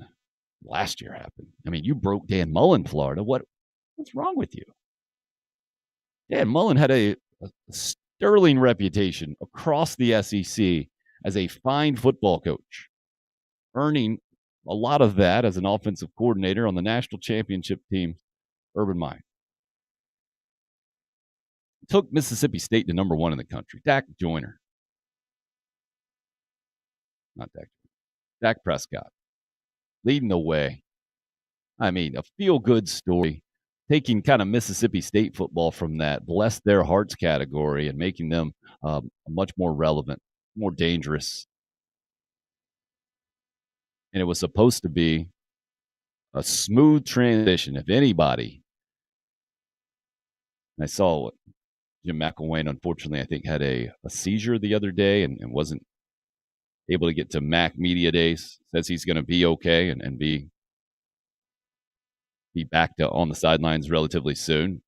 last year happened. I mean, you broke Dan Mullen, Florida. What's wrong with you? Dan Mullen had a sterling reputation across the SEC as a fine football coach, earning a lot of that as an offensive coordinator on the national championship team, Urban Meyer. Took Mississippi State to number 1 in the country. Dak Joyner. Not Dak. Dak Prescott. Leading the way. I mean, a feel-good story. Taking kind of Mississippi State football from that bless their hearts category and making them much more relevant, more dangerous. And it was supposed to be a smooth transition. If anybody, I saw what Jim McElwain, unfortunately, I think had a seizure the other day and wasn't able to get to Mac Media Days. Says he's going to be okay and be back to on the sidelines relatively soon.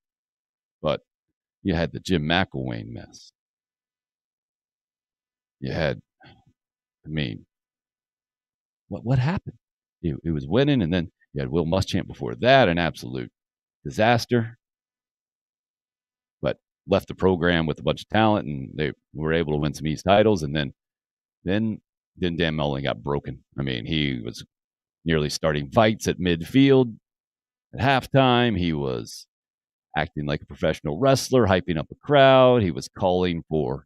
But you had the Jim McElwain mess. You had, I mean, what happened? It was winning, and then you had Will Muschamp before that, an absolute disaster. But left the program with a bunch of talent, and they were able to win some East titles. And then Dan Mullen got broken. I mean, he was nearly starting fights at midfield. At halftime, he was acting like a professional wrestler, hyping up a crowd. He was calling for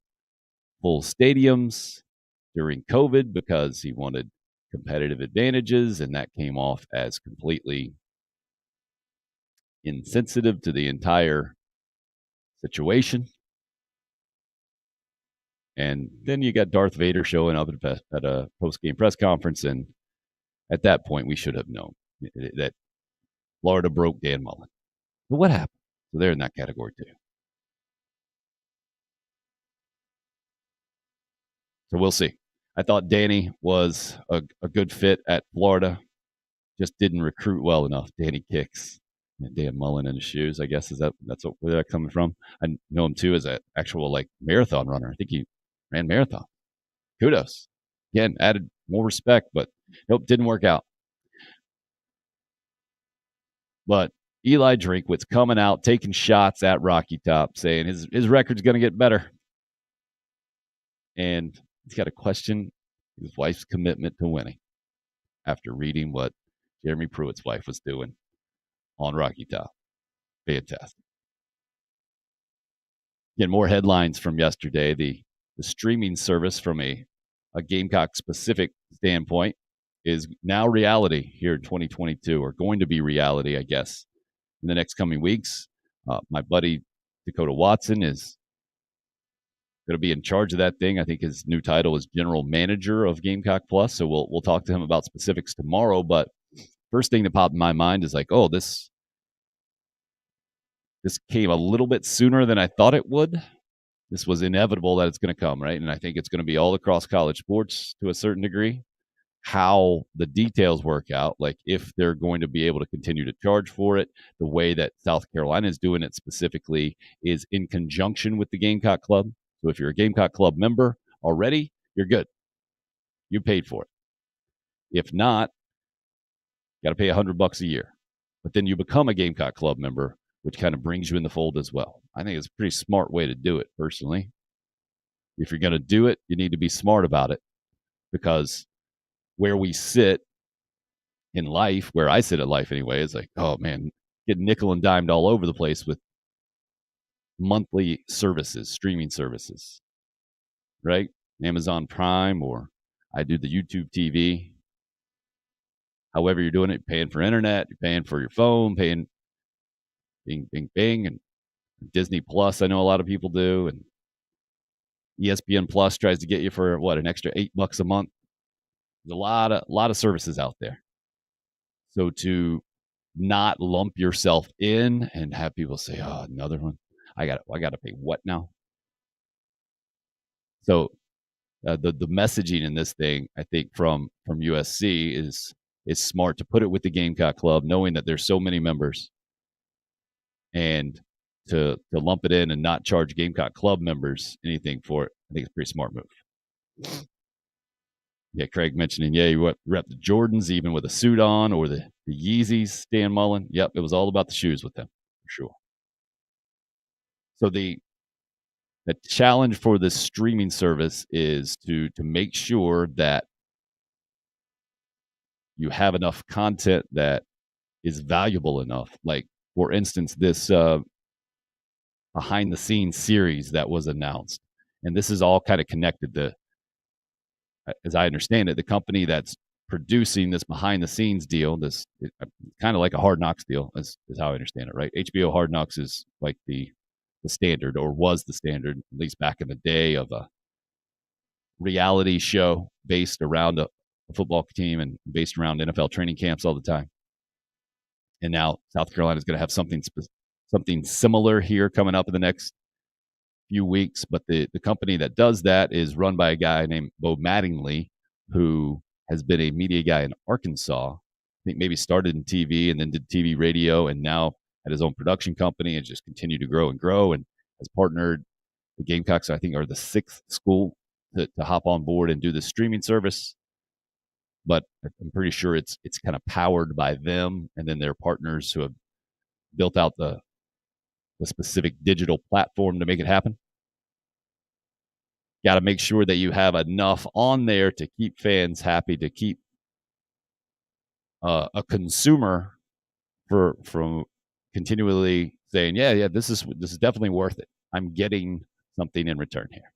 full stadiums during COVID because he wanted competitive advantages, and that came off as completely insensitive to the entire situation. And then you got Darth Vader showing up at a post-game press conference, and at that point, we should have known that Florida broke Dan Mullen. But what happened? So they're in that category too. So we'll see. I thought Danny was a good fit at Florida. Just didn't recruit well enough. Danny Kicks and Dan Mullen in his shoes, I guess. That's where that's coming from? I know him too as an actual marathon runner. I think he ran marathon. Kudos. Again, added more respect, but nope, didn't work out. But Eli Drinkwitz coming out, taking shots at Rocky Top, saying his record's going to get better. And he's got to question his wife's commitment to winning after reading what Jeremy Pruitt's wife was doing on Rocky Top. Fantastic. Again, more headlines from yesterday. The streaming service from a Gamecock-specific standpoint is now reality here in 2022, or going to be reality, I guess, in the next coming weeks. My buddy Dakota Watson is going to be in charge of that thing. I think his new title is General Manager of Gamecock Plus, so we'll talk to him about specifics tomorrow. But first thing that popped in my mind is this came a little bit sooner than I thought it would. This was inevitable that it's going to come, right? And I think it's going to be all across college sports to a certain degree. How the details work out, like if they're going to be able to continue to charge for it, the way that South Carolina is doing it specifically is in conjunction with the Gamecock Club. So if you're a Gamecock Club member already, you're good. You paid for it. If not, you got to pay $100 a year. But then you become a Gamecock Club member, which kind of brings you in the fold as well. I think it's a pretty smart way to do it, personally. If you're going to do it, you need to be smart about it, because where we sit in life, where I sit at life anyway, is like, oh man, getting nickel and dimed all over the place with monthly services, streaming services, right? Amazon Prime, or I do the YouTube TV. However you're doing it, you're paying for internet, you're paying for your phone, paying bing, bing, bing, and Disney Plus, I know a lot of people do, and ESPN Plus tries to get you for what, an extra $8 a month. There's a lot of services out there. So to not lump yourself in and have people say, "Oh, another one. I got to pay what now?" So the messaging in this thing, I think from USC is smart to put it with the Gamecock Club, knowing that there's so many members, and to lump it in and not charge Gamecock Club members anything for it. I think it's a pretty smart move. Yeah, Craig mentioning, you rep the Jordans even with a suit on, or the Yeezys, Dan Mullen. Yep, it was all about the shoes with them, for sure. So the challenge for this streaming service is to make sure that you have enough content that is valuable enough. Like, for instance, this behind-the-scenes series that was announced. And this is all kind of connected. As I understand it, the company that's producing this behind-the-scenes deal, this kind of like a Hard Knocks deal, is how I understand it, right? HBO Hard Knocks is like the standard, or was the standard, at least back in the day, of a reality show based around a football team and based around NFL training camps all the time. And now South Carolina is going to have something similar here coming up in the next few weeks. But the company that does that is run by a guy named Bo Mattingly, who has been a media guy in Arkansas. I think maybe started in TV and then did TV radio, and now at his own production company, and just continued to grow and grow, and has partnered the Gamecocks, I think, are the 6th school to hop on board and do the streaming service. But I'm pretty sure it's kind of powered by them and then their partners who have built out the specific digital platform to make it happen. Got to make sure that you have enough on there to keep fans happy, to keep a consumer from continually saying, yeah, this is definitely worth it. I'm getting something in return here.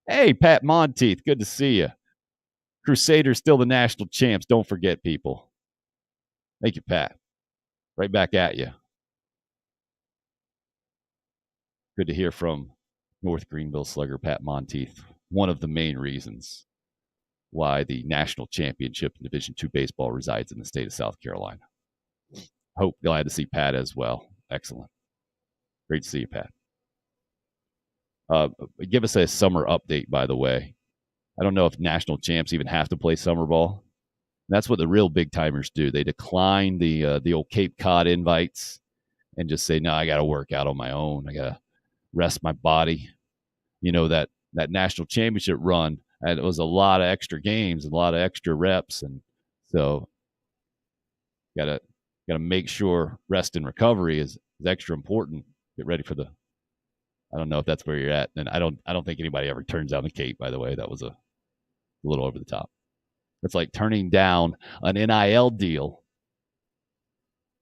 Hey, Pat Monteith, good to see you. Crusaders still the national champs. Don't forget, people. Thank you, Pat. Right back at you. Good to hear from North Greenville slugger Pat Monteith. One of the main reasons why the national championship in Division II baseball resides in the state of South Carolina. Glad to see Pat as well. Excellent. Great to see you, Pat. Give us a summer update, by the way. I don't know if national champs even have to play summer ball. That's what the real big timers do. They decline the old Cape Cod invites and just say, no, I got to work out on my own. I got to rest my body. You know, that national championship run, it was a lot of extra games and a lot of extra reps. And so got to make sure rest and recovery is extra important. Get ready for I don't know if that's where you're at. And I don't think anybody ever turns down the Cape, by the way. That was a little over the top. It's like turning down an NIL deal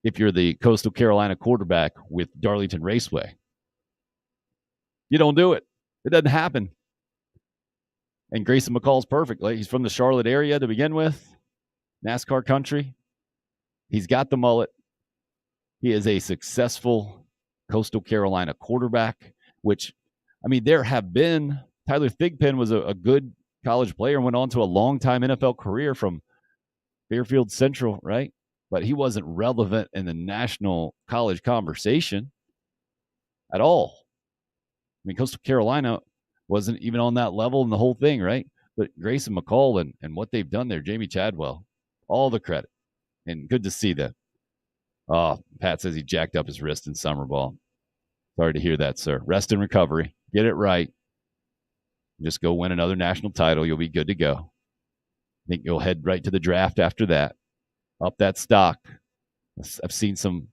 if you're the Coastal Carolina quarterback with Darlington Raceway. You don't do it. It doesn't happen. And Grayson McCall's perfect. Like, he's from the Charlotte area to begin with. NASCAR country. He's got the mullet. He is a successful Coastal Carolina quarterback, which, I mean, there have been. Tyler Thigpen was a good college player and went on to a long-time NFL career from Fairfield Central, right? But he wasn't relevant in the national college conversation at all. I mean, Coastal Carolina wasn't even on that level in the whole thing, right? But Grayson McCall and what they've done there, Jamie Chadwell, all the credit. And good to see that. Oh, Pat says he jacked up his wrist in summer ball. Sorry to hear that, sir. Rest and recovery. Get it right. Just go win another national title. You'll be good to go. I think you'll head right to the draft after that. Up that stock. I've seen some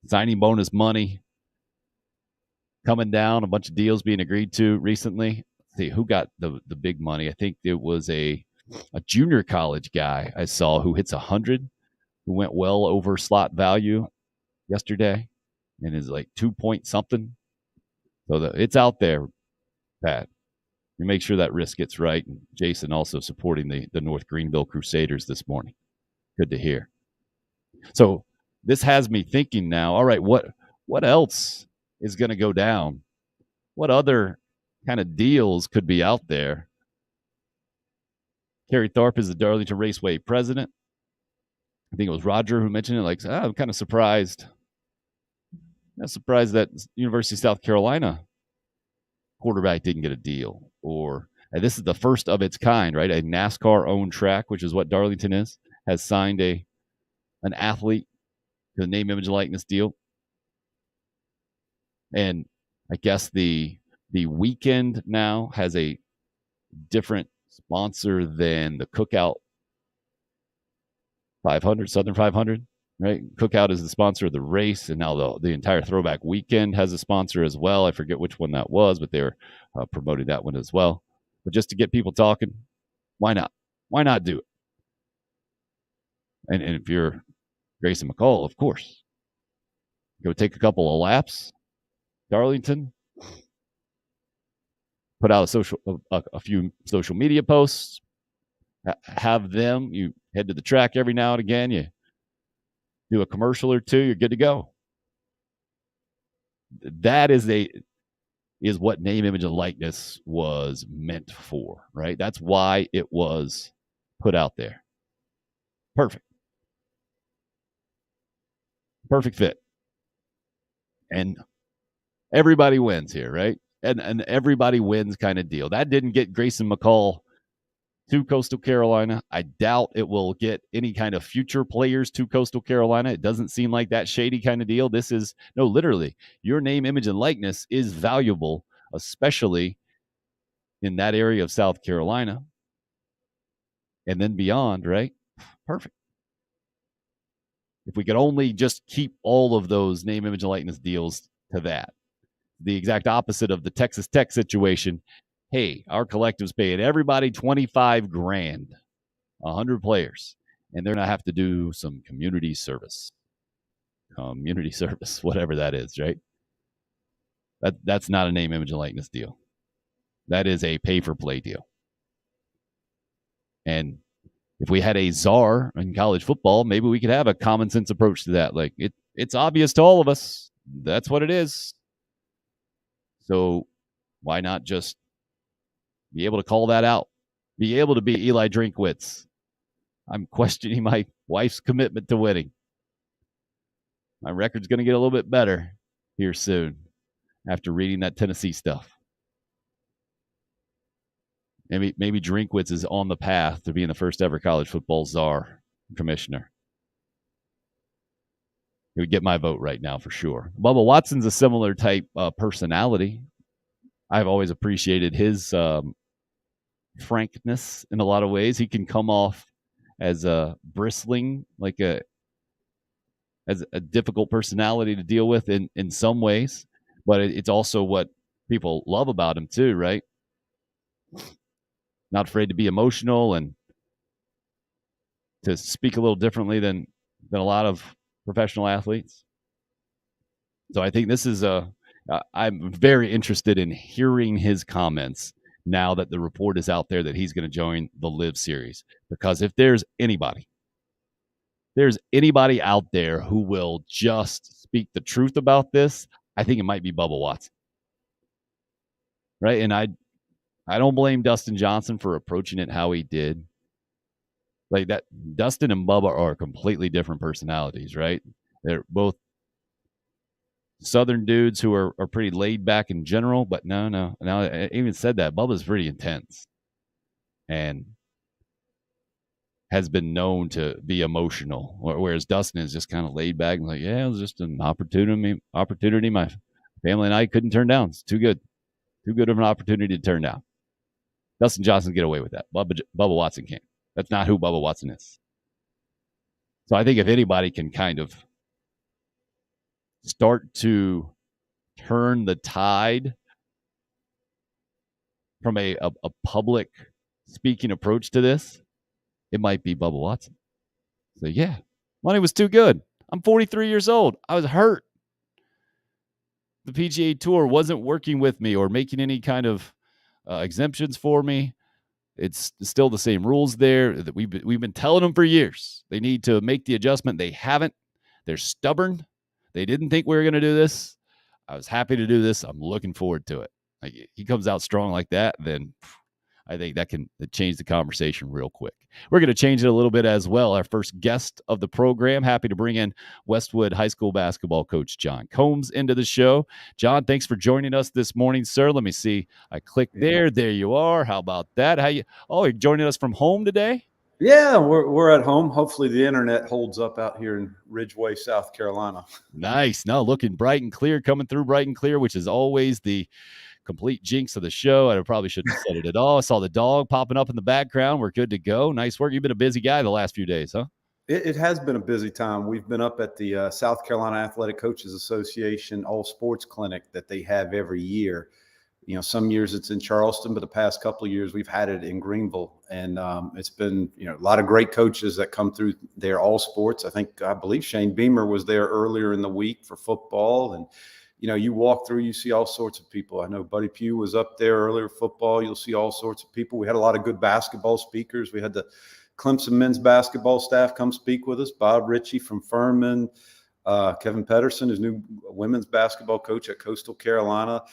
signing bonus money coming down, a bunch of deals being agreed to recently. Let's see who got the big money. I think it was a junior college guy I saw who hits 100 who went well over slot value yesterday and is like 2 point something. So it's out there, Pat. You make sure that risk gets right. And Jason also supporting the North Greenville Crusaders this morning. Good to hear. So this has me thinking now, all right, what else is going to go down? What other kind of deals could be out there? Kerry Tharp is the Darlington Raceway president. I think it was Roger who mentioned it. Like, I'm kind of surprised. I'm surprised that University of South Carolina quarterback didn't get a deal. Or this is the first of its kind, right? A NASCAR-owned track, which is what Darlington is, has signed an athlete to a name, image, and likeness deal. And I guess the weekend now has a different sponsor than the Cookout 500, Southern 500, right? Cookout is the sponsor of the race, and now the entire Throwback Weekend has a sponsor as well. I forget which one that was, but they were promoting that one as well. But just to get people talking, why not? Why not do it? And if you're Grayson McCall, of course, go take a couple of laps, Darlington, put out a few social media posts, have them, you head to the track every now and again, you do a commercial or two, you're good to go. That is what name, image, and likeness was meant for, right? That's why it was put out there. Perfect fit. And everybody wins here, right? And everybody wins kind of deal. That didn't get Grayson McCall to Coastal Carolina. I doubt it will get any kind of future players to Coastal Carolina. It doesn't seem like that shady kind of deal. This is, no, literally, your name, image, and likeness is valuable, especially in that area of South Carolina. And then beyond, right? Perfect. If we could only just keep all of those name, image, and likeness deals to that. The exact opposite of the Texas Tech situation. Hey, our collective's paying everybody $25,000, 100 players, and they're going to have to do some community service, whatever that is, right? That's not a name, image, and likeness deal. That is a pay-for-play deal. And if we had a czar in college football, maybe we could have a common sense approach to that. Like, it's obvious to all of us. That's what it is. So why not just be able to call that out? Be able to be Eli Drinkwitz. I'm questioning my wife's commitment to winning. My record's going to get a little bit better here soon after reading that Tennessee stuff. Maybe Drinkwitz is on the path to being the first ever college football czar commissioner. He would get my vote right now for sure. Bubba Watson's a similar type personality. I've always appreciated his frankness in a lot of ways. He can come off as bristling, like as a difficult personality to deal with in some ways, but it's also what people love about him too, right? Not afraid to be emotional and to speak a little differently than a lot of professional athletes. So I think this is I'm very interested in hearing his comments now that the report is out there that he's going to join the Live Series. Because if there's anybody out there who will just speak the truth about this, I think it might be Bubba Watson. Right? And I don't blame Dustin Johnson for approaching it how he did. Like that, Dustin and Bubba are completely different personalities, right? They're both Southern dudes who are pretty laid back in general, but no. Now I even said that Bubba's pretty intense and has been known to be emotional, whereas Dustin is just kind of laid back and like, yeah, it was just an opportunity my family and I couldn't turn down. It's too good of an opportunity to turn down. Dustin Johnson get away with that. Bubba Watson can't. That's not who Bubba Watson is. So I think if anybody can kind of start to turn the tide from a public speaking approach to this, it might be Bubba Watson. So yeah, Money was too good. I'm 43 years old. I was hurt. The PGA Tour wasn't working with me or making any kind of exemptions for me. It's still the same rules there that we've been telling them for years. They need to make the adjustment. They haven't. They're stubborn. They didn't think we were going to do this. I was happy to do this. I'm looking forward to it. Like, he comes out strong like that, then I think that can change the conversation real quick. We're going to change it a little bit as well. Our first guest of the program, happy to bring in Westwood High School basketball coach John Combs into the show. John, thanks for joining us this morning, sir. Let me see. I clicked there. There you are. How about that? You're joining us from home today? Yeah, we're at home. Hopefully the internet holds up out here in Ridgeway, South Carolina. Nice. No, looking bright and clear, coming through bright and clear, which is always the complete jinx of the show. I probably shouldn't have said it at all. I saw the dog popping up in the background. We're good to go. Nice work. You've been a busy guy the last few days, huh? It has been a busy time. We've been up at the South Carolina Athletic Coaches Association All Sports Clinic that they have every year. You know, some years it's in Charleston, but the past couple of years we've had it in Greenville. And it's been, a lot of great coaches that come through there, all sports. I believe Shane Beamer was there earlier in the week for football. And, you walk through, you see all sorts of people. I know Buddy Pugh was up there earlier, football. You'll see all sorts of people. We had a lot of good basketball speakers. We had the Clemson men's basketball staff come speak with us. Bob Ritchie from Furman, Kevin Pedersen, his new women's basketball coach at Coastal Carolina.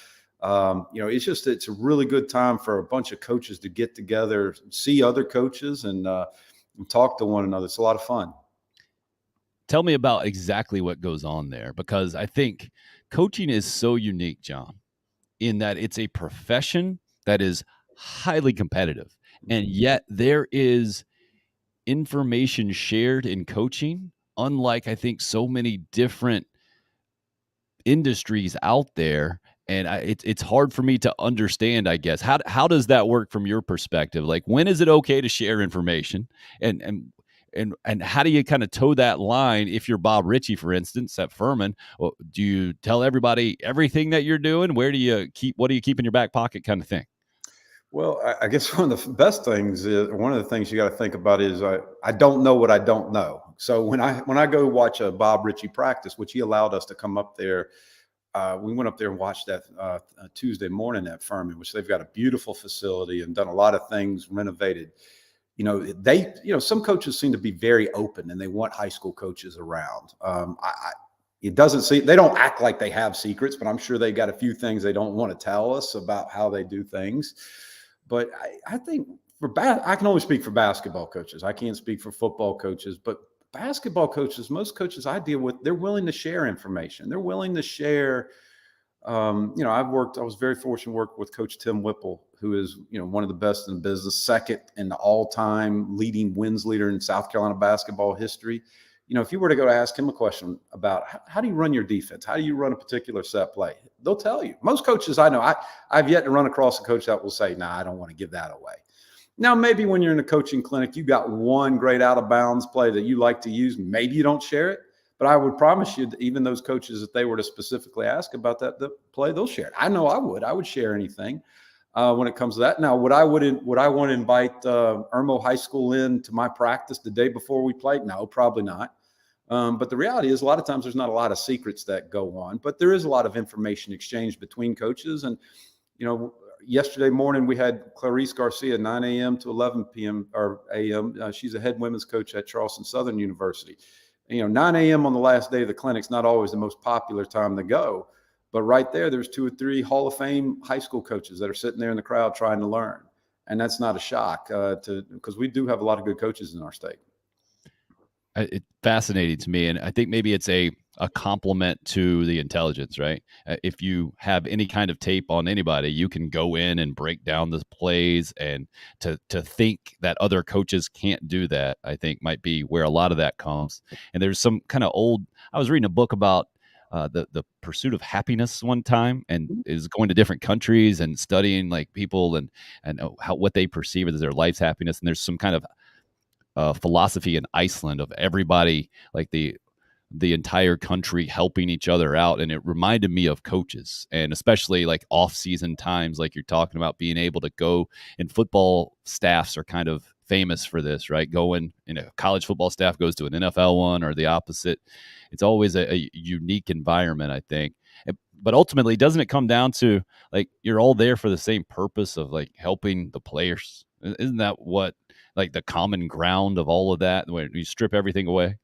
It's a really good time for a bunch of coaches to get together, see other coaches, and talk to one another. It's a lot of fun. Tell me about exactly what goes on there, because I think coaching is so unique, John, in that it's a profession that is highly competitive, and yet there is information shared in coaching, unlike I think so many different industries out there. And it's hard for me to understand, I guess. How does that work from your perspective? Like, when is it okay to share information? And how do you kind of toe that line if you're Bob Ritchie, for instance, at Furman? Well, do you tell everybody everything that you're doing? What do you keep in your back pocket kind of thing? Well, I guess one of the best things one of the things you got to think about is I don't know what I don't know. So when I go watch a Bob Ritchie practice, which he allowed us to come up there, we went up there and watched that Tuesday morning at Furman, which they've got a beautiful facility and done a lot of things, renovated. Some coaches seem to be very open and they want high school coaches around. It doesn't seem, they don't act like they have secrets, but I'm sure they got a few things they don't want to tell us about how they do things. But I think I can only speak for basketball coaches. I can't speak for football coaches, but basketball coaches, most coaches I deal with, they're willing to share information. They're willing to share. I was very fortunate to work with Coach Tim Whipple, who is, one of the best in the business, second in the all-time leading wins leader in South Carolina basketball history. If you were to go to ask him a question about how do you run your defense? How do you run a particular set play? They'll tell you. Most coaches I know, I've yet to run across a coach that will say, nah, I don't want to give that away. Now, maybe when you're in a coaching clinic, you got one great out of bounds play that you like to use. Maybe you don't share it, but I would promise you that even those coaches, if they were to specifically ask about the play, they'll share it. I know I would share anything when it comes to that. Now, would I want to invite Irmo High School in to my practice the day before we played? No, probably not. But the reality is a lot of times there's not a lot of secrets that go on, but there is a lot of information exchanged between coaches. And, yesterday morning we had Clarice Garcia, 9 a.m. to 11 p.m. or a.m. She's a head women's coach at Charleston Southern University. And, 9 a.m. on the last day of the clinic's not always the most popular time to go. But right there's 2 or 3 Hall of Fame high school coaches that are sitting there in the crowd trying to learn. And that's not a shock because we do have a lot of good coaches in our state. It's fascinating to me, and I think maybe it's a compliment to the intelligence, right? If you have any kind of tape on anybody, you can go in and break down the plays, and to think that other coaches can't do that, I think might be where a lot of that comes. And there's some kind of I was reading a book about the pursuit of happiness one time, and is going to different countries and studying like people and what they perceive as their life's happiness. And there's some kind of philosophy in Iceland of everybody, like the entire country helping each other out. And it reminded me of coaches, and especially like off season times, like you're talking about, being able to go, and football staffs are kind of famous for this, right? Going, college football staff goes to an NFL one or the opposite. It's always a unique environment, I think. But ultimately, doesn't it come down to like you're all there for the same purpose of like helping the players? Isn't that what like the common ground of all of that when you strip everything away?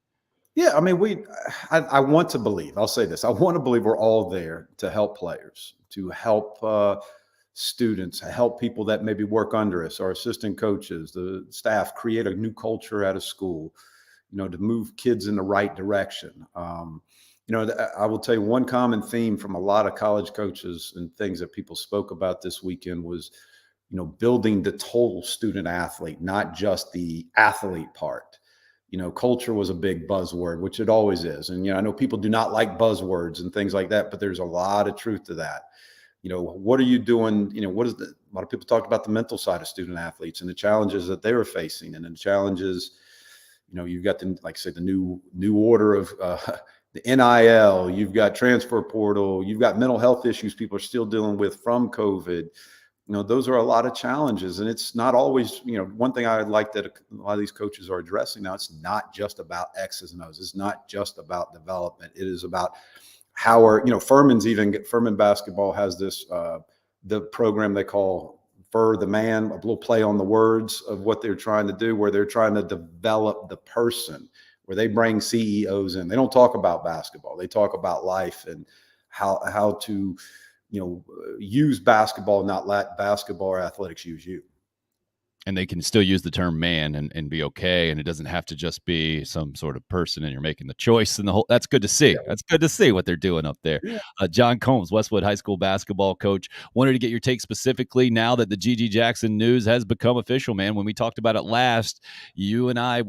Yeah, I mean, I want to believe, I'll say this, I want to believe we're all there to help players, to help students, help people that maybe work under us, our assistant coaches, the staff, create a new culture at a school, to move kids in the right direction. I will tell you one common theme from a lot of college coaches and things that people spoke about this weekend was, building the total student athlete, not just the athlete part. Culture was a big buzzword, which it always is. And, I know people do not like buzzwords and things like that, but there's a lot of truth to that. What are you doing? A lot of people talked about the mental side of student athletes and the challenges that they were facing and the challenges, you've got the new order of the NIL, you've got transfer portal, you've got mental health issues people are still dealing with from COVID. Those are a lot of challenges, and it's not always, one thing I like that a lot of these coaches are addressing now, it's not just about X's and O's. It's not just about development. It is about how Furman basketball has this, the program they call Fur the Man, a little play on the words of what they're trying to do, where they're trying to develop the person, where they bring CEOs in. They don't talk about basketball. They talk about life and how to, use basketball, not let basketball or athletics use you. And they can still use the term man and be okay. And it doesn't have to just be some sort of person and you're making the choice and the whole, that's good to see. Yeah. That's good to see what they're doing up there. Yeah. John Combs, Westwood High School basketball coach, wanted to get your take specifically now that the GG Jackson news has become official, man. When we talked about it last, you and I,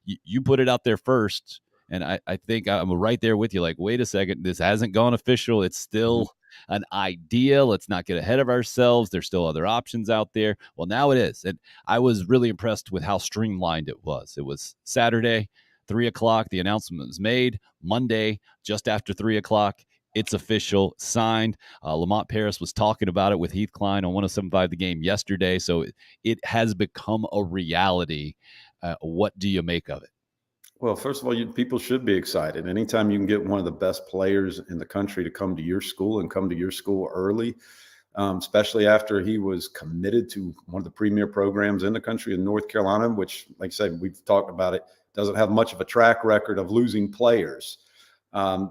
you put it out there first. And I think I'm right there with you. Like, wait a second, this hasn't gone official. It's still an idea. Let's not get ahead of ourselves. There's still other options out there. Well, now it is. And I was really impressed with how streamlined it was. It was Saturday, 3:00. The announcement was made. Monday, just after 3:00. It's official, signed. Lamont Paris was talking about it with Heath Klein on 107.5 The Game yesterday. So it has become a reality. What do you make of it? Well, first of all, people should be excited. Anytime you can get one of the best players in the country to come to your school and come to your school early, especially after he was committed to one of the premier programs in the country in North Carolina, which, like I said, we've talked about it, doesn't have much of a track record of losing players.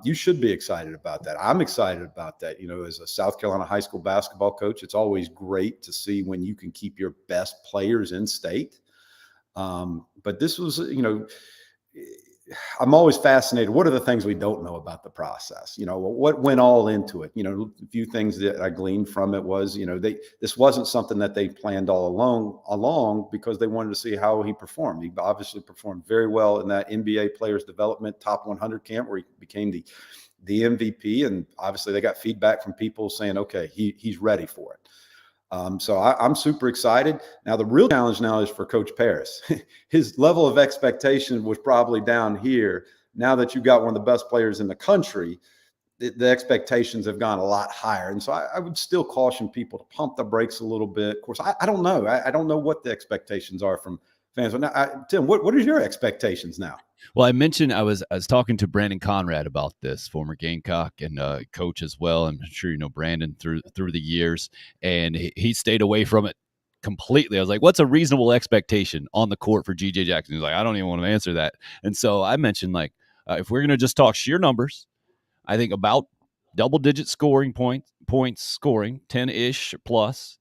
You should be excited about that. I'm excited about that. As a South Carolina high school basketball coach, it's always great to see when you can keep your best players in state. But this was, I'm always fascinated. What are the things we don't know about the process? What went all into it? A few things that I gleaned from it was, this wasn't something that they planned all along because they wanted to see how he performed. He obviously performed very well in that NBA Players Development Top 100 camp where he became the MVP. And obviously they got feedback from people saying, okay, he's ready for it. So I'm super excited. Now, the real challenge now is for Coach Paris. His level of expectation was probably down here. Now that you've got one of the best players in the country, the expectations have gone a lot higher. And so I would still caution people to pump the brakes a little bit. Of course, I don't know. I don't know what the expectations are from fans. But now, Tim, what are your expectations now? Well, I mentioned I was talking to Brandon Conrad about this, former Gamecock and coach as well. I'm sure you know Brandon through the years, and he stayed away from it completely. I was like, what's a reasonable expectation on the court for GJ Jackson? He's like, I don't even want to answer that. And so I mentioned, like, if we're going to just talk sheer numbers, I think about double-digit points scoring, 10-ish plus,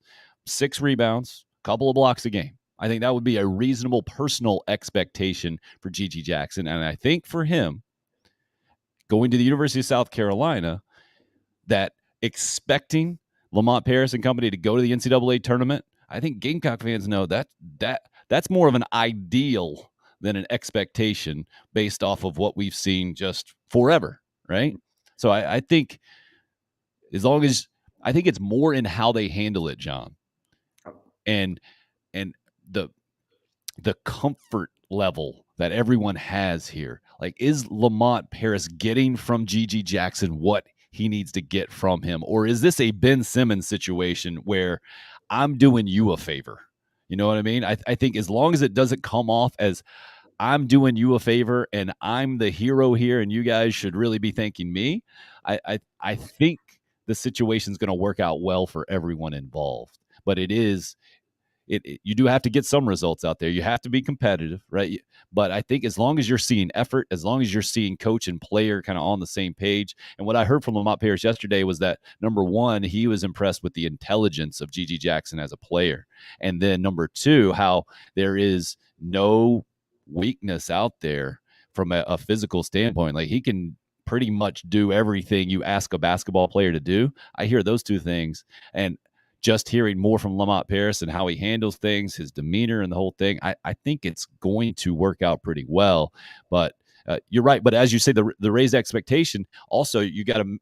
6 rebounds, couple of blocks a game. I think that would be a reasonable personal expectation for GG Jackson. And I think for him, going to the University of South Carolina, that expecting Lamont Paris and company to go to the NCAA tournament, I think Gamecock fans know that's more of an ideal than an expectation based off of what we've seen just forever, right? So I think I think it's more in how they handle it, John. And the comfort level that everyone has here. Like, is Lamont Paris getting from GG Jackson what he needs to get from him? Or is this a Ben Simmons situation where I'm doing you a favor? You know what I mean? I think as long as it doesn't come off as I'm doing you a favor and I'm the hero here and you guys should really be thanking me, I think the situation's going to work out well for everyone involved. But you do have to get some results out there. You have to be competitive, right? But I think as long as you're seeing effort, as long as you're seeing coach and player kind of on the same page. And what I heard from Lamont Paris yesterday was that, number one, he was impressed with the intelligence of G.G. Jackson as a player. And then number two, how there is no weakness out there from a physical standpoint. Like, he can pretty much do everything you ask a basketball player to do. I hear those two things. And just hearing more from Lamont Paris and how he handles things, his demeanor and the whole thing, I think it's going to work out pretty well. But you're right. But as you say, the raised expectation, also you got to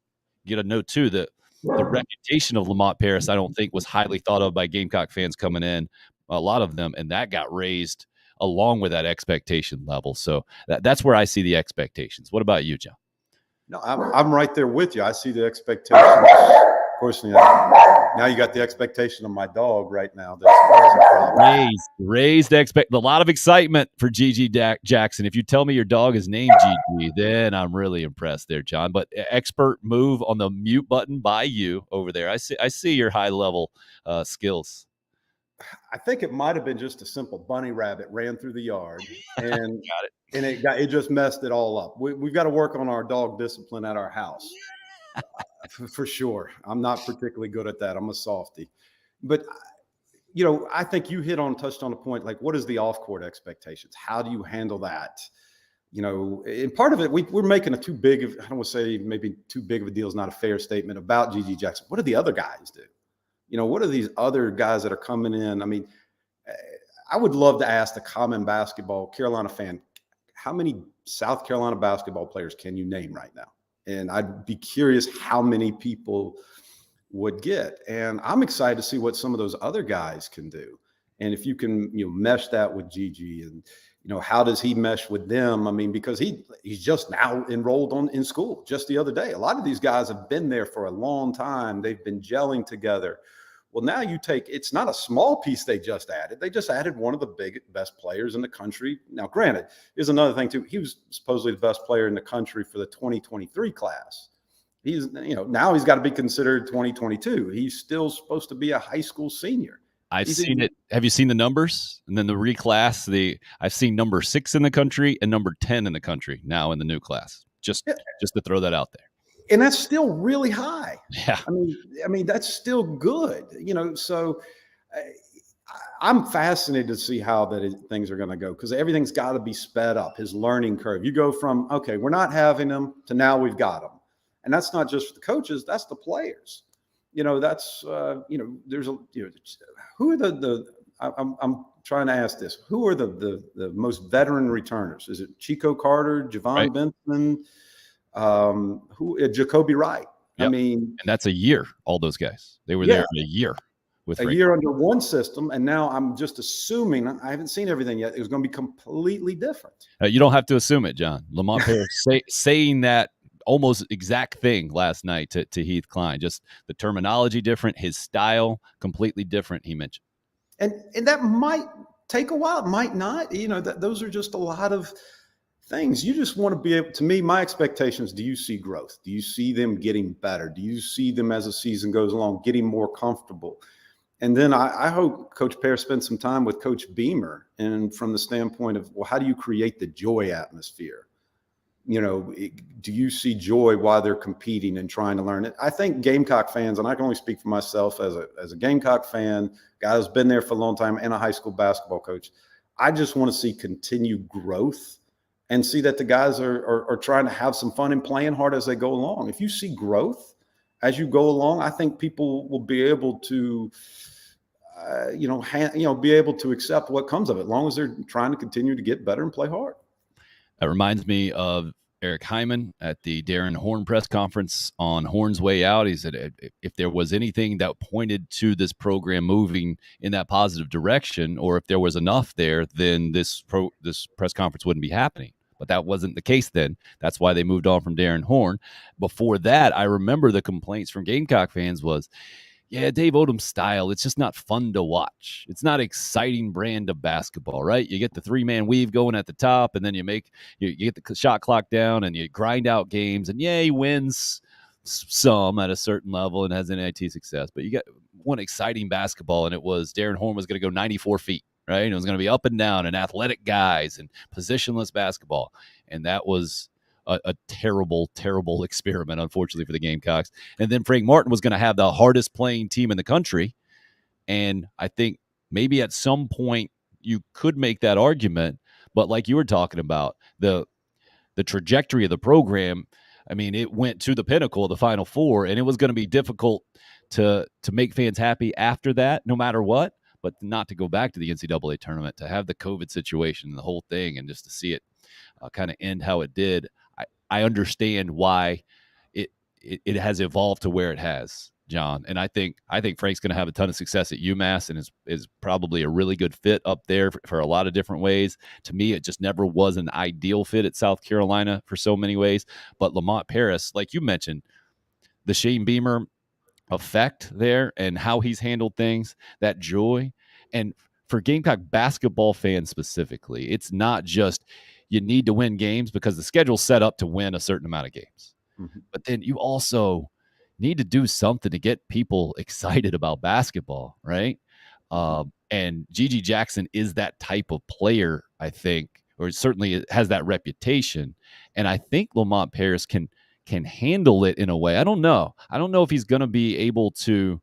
get a note too that the reputation of Lamont Paris, I don't think, was highly thought of by Gamecock fans coming in, a lot of them, and that got raised along with that expectation level. So that's where I see the expectations. What about you, John? No, I'm right there with you. I see the expectations. Of course, now you got the expectation of my dog right now. That's a problem. Raised a lot of excitement for G.G. Jackson. If you tell me your dog is named G.G., then I'm really impressed there, John. But expert move on the mute button by you over there. I see your high level skills. I think it might have been just a simple bunny rabbit ran through the yard and got it. And it just messed it all up. We've got to work on our dog discipline at our house. For sure. I'm not particularly good at that. I'm a softie. But, I think you touched on a point, like, what is the off-court expectations? How do you handle that? And part of it, we're making I don't want to say maybe too big of a deal is not a fair statement about G.G. Jackson. What do the other guys do? What are these other guys that are coming in? I mean, I would love to ask the common basketball Carolina fan, how many South Carolina basketball players can you name right now? And I'd be curious how many people would get. And I'm excited to see what some of those other guys can do. And if you can, mesh that with Gigi and, how does he mesh with them? I mean, because he's just now enrolled in school just the other day. A lot of these guys have been there for a long time. They've been gelling together. Well, now it's not a small piece they just added. They just added one of the best players in the country. Now, granted, here's another thing too. He was supposedly the best player in the country for the 2023 class. He's, now he's got to be considered 2022. He's still supposed to be a high school senior. I've seen it. Have you seen the numbers? And then the reclass, I've seen number 6 in the country and number 10 in the country now in the new class. Just to throw that out there. And that's still really high. Yeah. I mean, that's still good, so I'm fascinated to see how things are going to go, because everything's got to be sped up. His learning curve. You go from, okay, we're not having them to now we've got them. And that's not just for the coaches, that's the players. That's, there's who are I'm trying to ask this. Who are the most veteran returners? Is it Chico Carter, Javon Benson? Jacoby Wright. Yep. I mean, and that's a year. All those guys, they were there a year with a year under one system, and now I'm just assuming, I haven't seen everything yet, it was going to be completely different. You don't have to assume it, John. Lamont Paris saying that almost exact thing last night to Heath Klein. Just the terminology different, his style completely different. He mentioned, and that might take a while. It might not. Those are just a lot of things. You just want to be able to me, my expectations, do you see growth? Do you see them getting better? Do you see them as the season goes along getting more comfortable? And then I hope Coach Paris spends some time with Coach Beamer, and from the standpoint of, well, how do you create the joy atmosphere? Do you see joy while they're competing and trying to learn it? I think Gamecock fans, and I can only speak for myself as a Gamecock fan, guy who's been there for a long time and a high school basketball coach, I just want to see continued growth and see that the guys are trying to have some fun and playing hard as they go along. If you see growth as you go along, I think people will be able to, be able to accept what comes of it, as long as they're trying to continue to get better and play hard. That reminds me of Eric Hyman at the Darren Horn press conference on Horn's way out. He said if there was anything that pointed to this program moving in that positive direction, or if there was enough there, then this press conference wouldn't be happening. But that wasn't the case then. That's why they moved on from Darren Horn. Before that, I remember the complaints from Gamecock fans was, Dave Odom's style, it's just not fun to watch. It's not exciting brand of basketball, right? You get the 3-man weave going at the top, and then you get the shot clock down, and you grind out games, and he wins some at a certain level and has NIT success. But you get one exciting basketball, and it was Darren Horn was going to go 94 feet, right? And it was going to be up and down and athletic guys and positionless basketball. And that was a terrible, terrible experiment, unfortunately, for the Gamecocks. And then Frank Martin was going to have the hardest playing team in the country. And I think maybe at some point you could make that argument. But like you were talking about, the trajectory of the program, I mean, it went to the pinnacle of the Final Four, and it was going to be difficult to make fans happy after that, no matter what. But not to go back to the NCAA tournament, to have the COVID situation and the whole thing, and just to see it kind of end how it did. I understand why it has evolved to where it has, John. And I think Frank's going to have a ton of success at UMass, and is probably a really good fit up there for a lot of different ways. To me, it just never was an ideal fit at South Carolina for so many ways. But Lamont Paris, like you mentioned, the Shane Beamer effect there and how he's handled things, that joy. And for Gamecock basketball fans specifically, it's not just you need to win games because the schedule's set up to win a certain amount of games. Mm-hmm. But then you also need to do something to get people excited about basketball, right? And Gigi Jackson is that type of player, I think, or certainly has that reputation. And I think Lamont Paris can handle it in a way. I don't know if he's going to be able to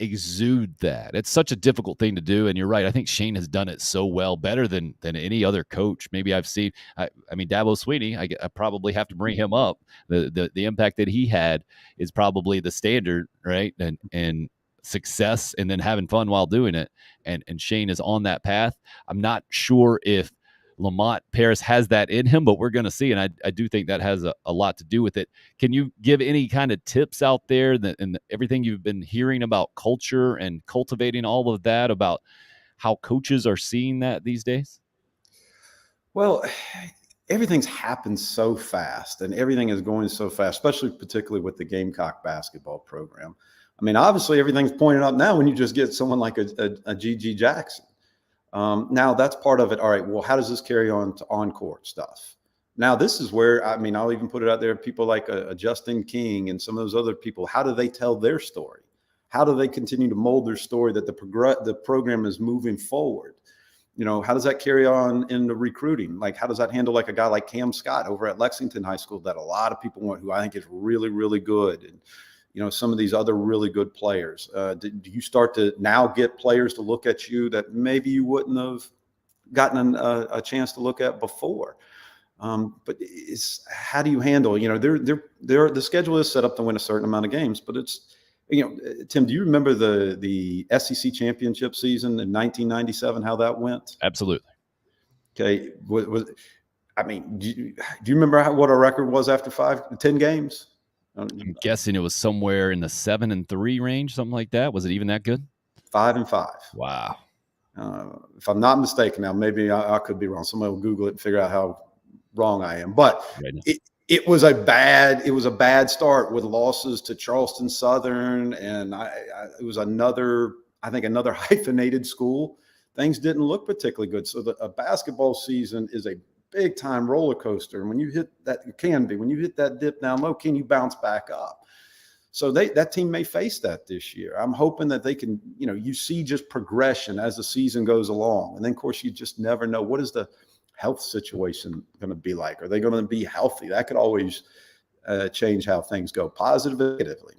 exude that. It's such a difficult thing to do. And you're right. I think Shane has done it so well, better than any other coach maybe I've seen. I mean, Dabo Sweeney, I probably have to bring him up. The impact that he had is probably the standard, right? And success, and then having fun while doing it. And Shane is on that path. I'm not sure if Lamont Paris has that in him, but we're going to see. And I do think that has a lot to do with it. Can you give any kind of tips out there and everything you've been hearing about culture and cultivating all of that, about how coaches are seeing that these days? Well, everything's happened so fast, and everything is going so fast, particularly with the Gamecock basketball program. I mean, obviously everything's pointing up now when you just get someone like a Gigi Jackson. Now that's part of it. All right, well, how does this carry on to on-court stuff? Now, this is where, I mean, I'll even put it out there, people like a Justin King and some of those other people, how do they tell their story? How do they continue to mold their story that the program is moving forward? You know, how does that carry on in the recruiting? Like, how does that handle like a guy like Cam Scott over at Lexington High School that a lot of people want, who I think is really, really good? And, you know, some of these other really good players. Do you start to now get players to look at you that maybe you wouldn't have gotten a chance to look at before? But it's, how do you handle, you know, the schedule is set up to win a certain amount of games, but it's, you know, Tim, do you remember the SEC championship season in 1997, how that went? Absolutely. Okay. I mean, do you remember what our record was after 10 games? I'm guessing it was somewhere in the 7-3 range, something like that. Was it even that good? 5-5. Wow. If I'm not mistaken, now maybe I could be wrong. Somebody will Google it and figure out how wrong I am. But it was a bad start with losses to Charleston Southern, and it was another hyphenated school. Things didn't look particularly good. So a basketball season is a big time roller coaster. And when you hit that, when you hit that dip down low, can you bounce back up? So that team may face that this year. I'm hoping that they can, you know, you see just progression as the season goes along. And then, of course, you just never know, what is the health situation going to be like? Are they going to be healthy? That could always change how things go, positively, negatively.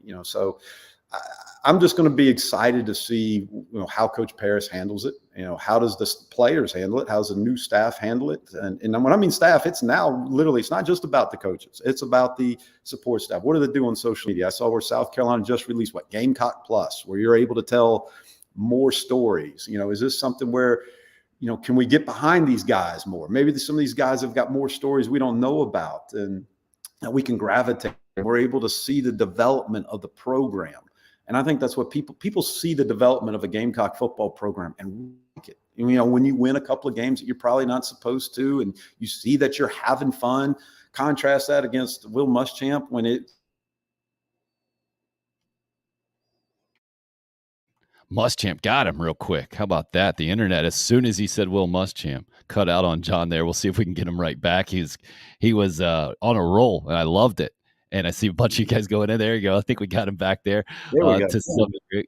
You know, so I'm just going to be excited to see, you know, how Coach Paris handles it. You know, how does the players handle it? How does the new staff handle it? And when I mean staff, it's now literally, it's not just about the coaches. It's about the support staff. What do they do on social media? I saw where South Carolina just released Gamecock Plus, where you're able to tell more stories. You know, is this something where, you know, can we get behind these guys more? Maybe some of these guys have got more stories we don't know about, and we can gravitate. We're able to see the development of the program. And I think that's what people see, the development of a Gamecock football program and like it. You know, when you win a couple of games that you're probably not supposed to, and you see that you're having fun, contrast that against Will Muschamp when Muschamp got him real quick. How about that? The internet, as soon as he said Will Muschamp, cut out on John there. We'll see if we can get him right back. He was on a roll, and I loved it. And I see a bunch of you guys going in. There you go. I think we got him back there. There we go.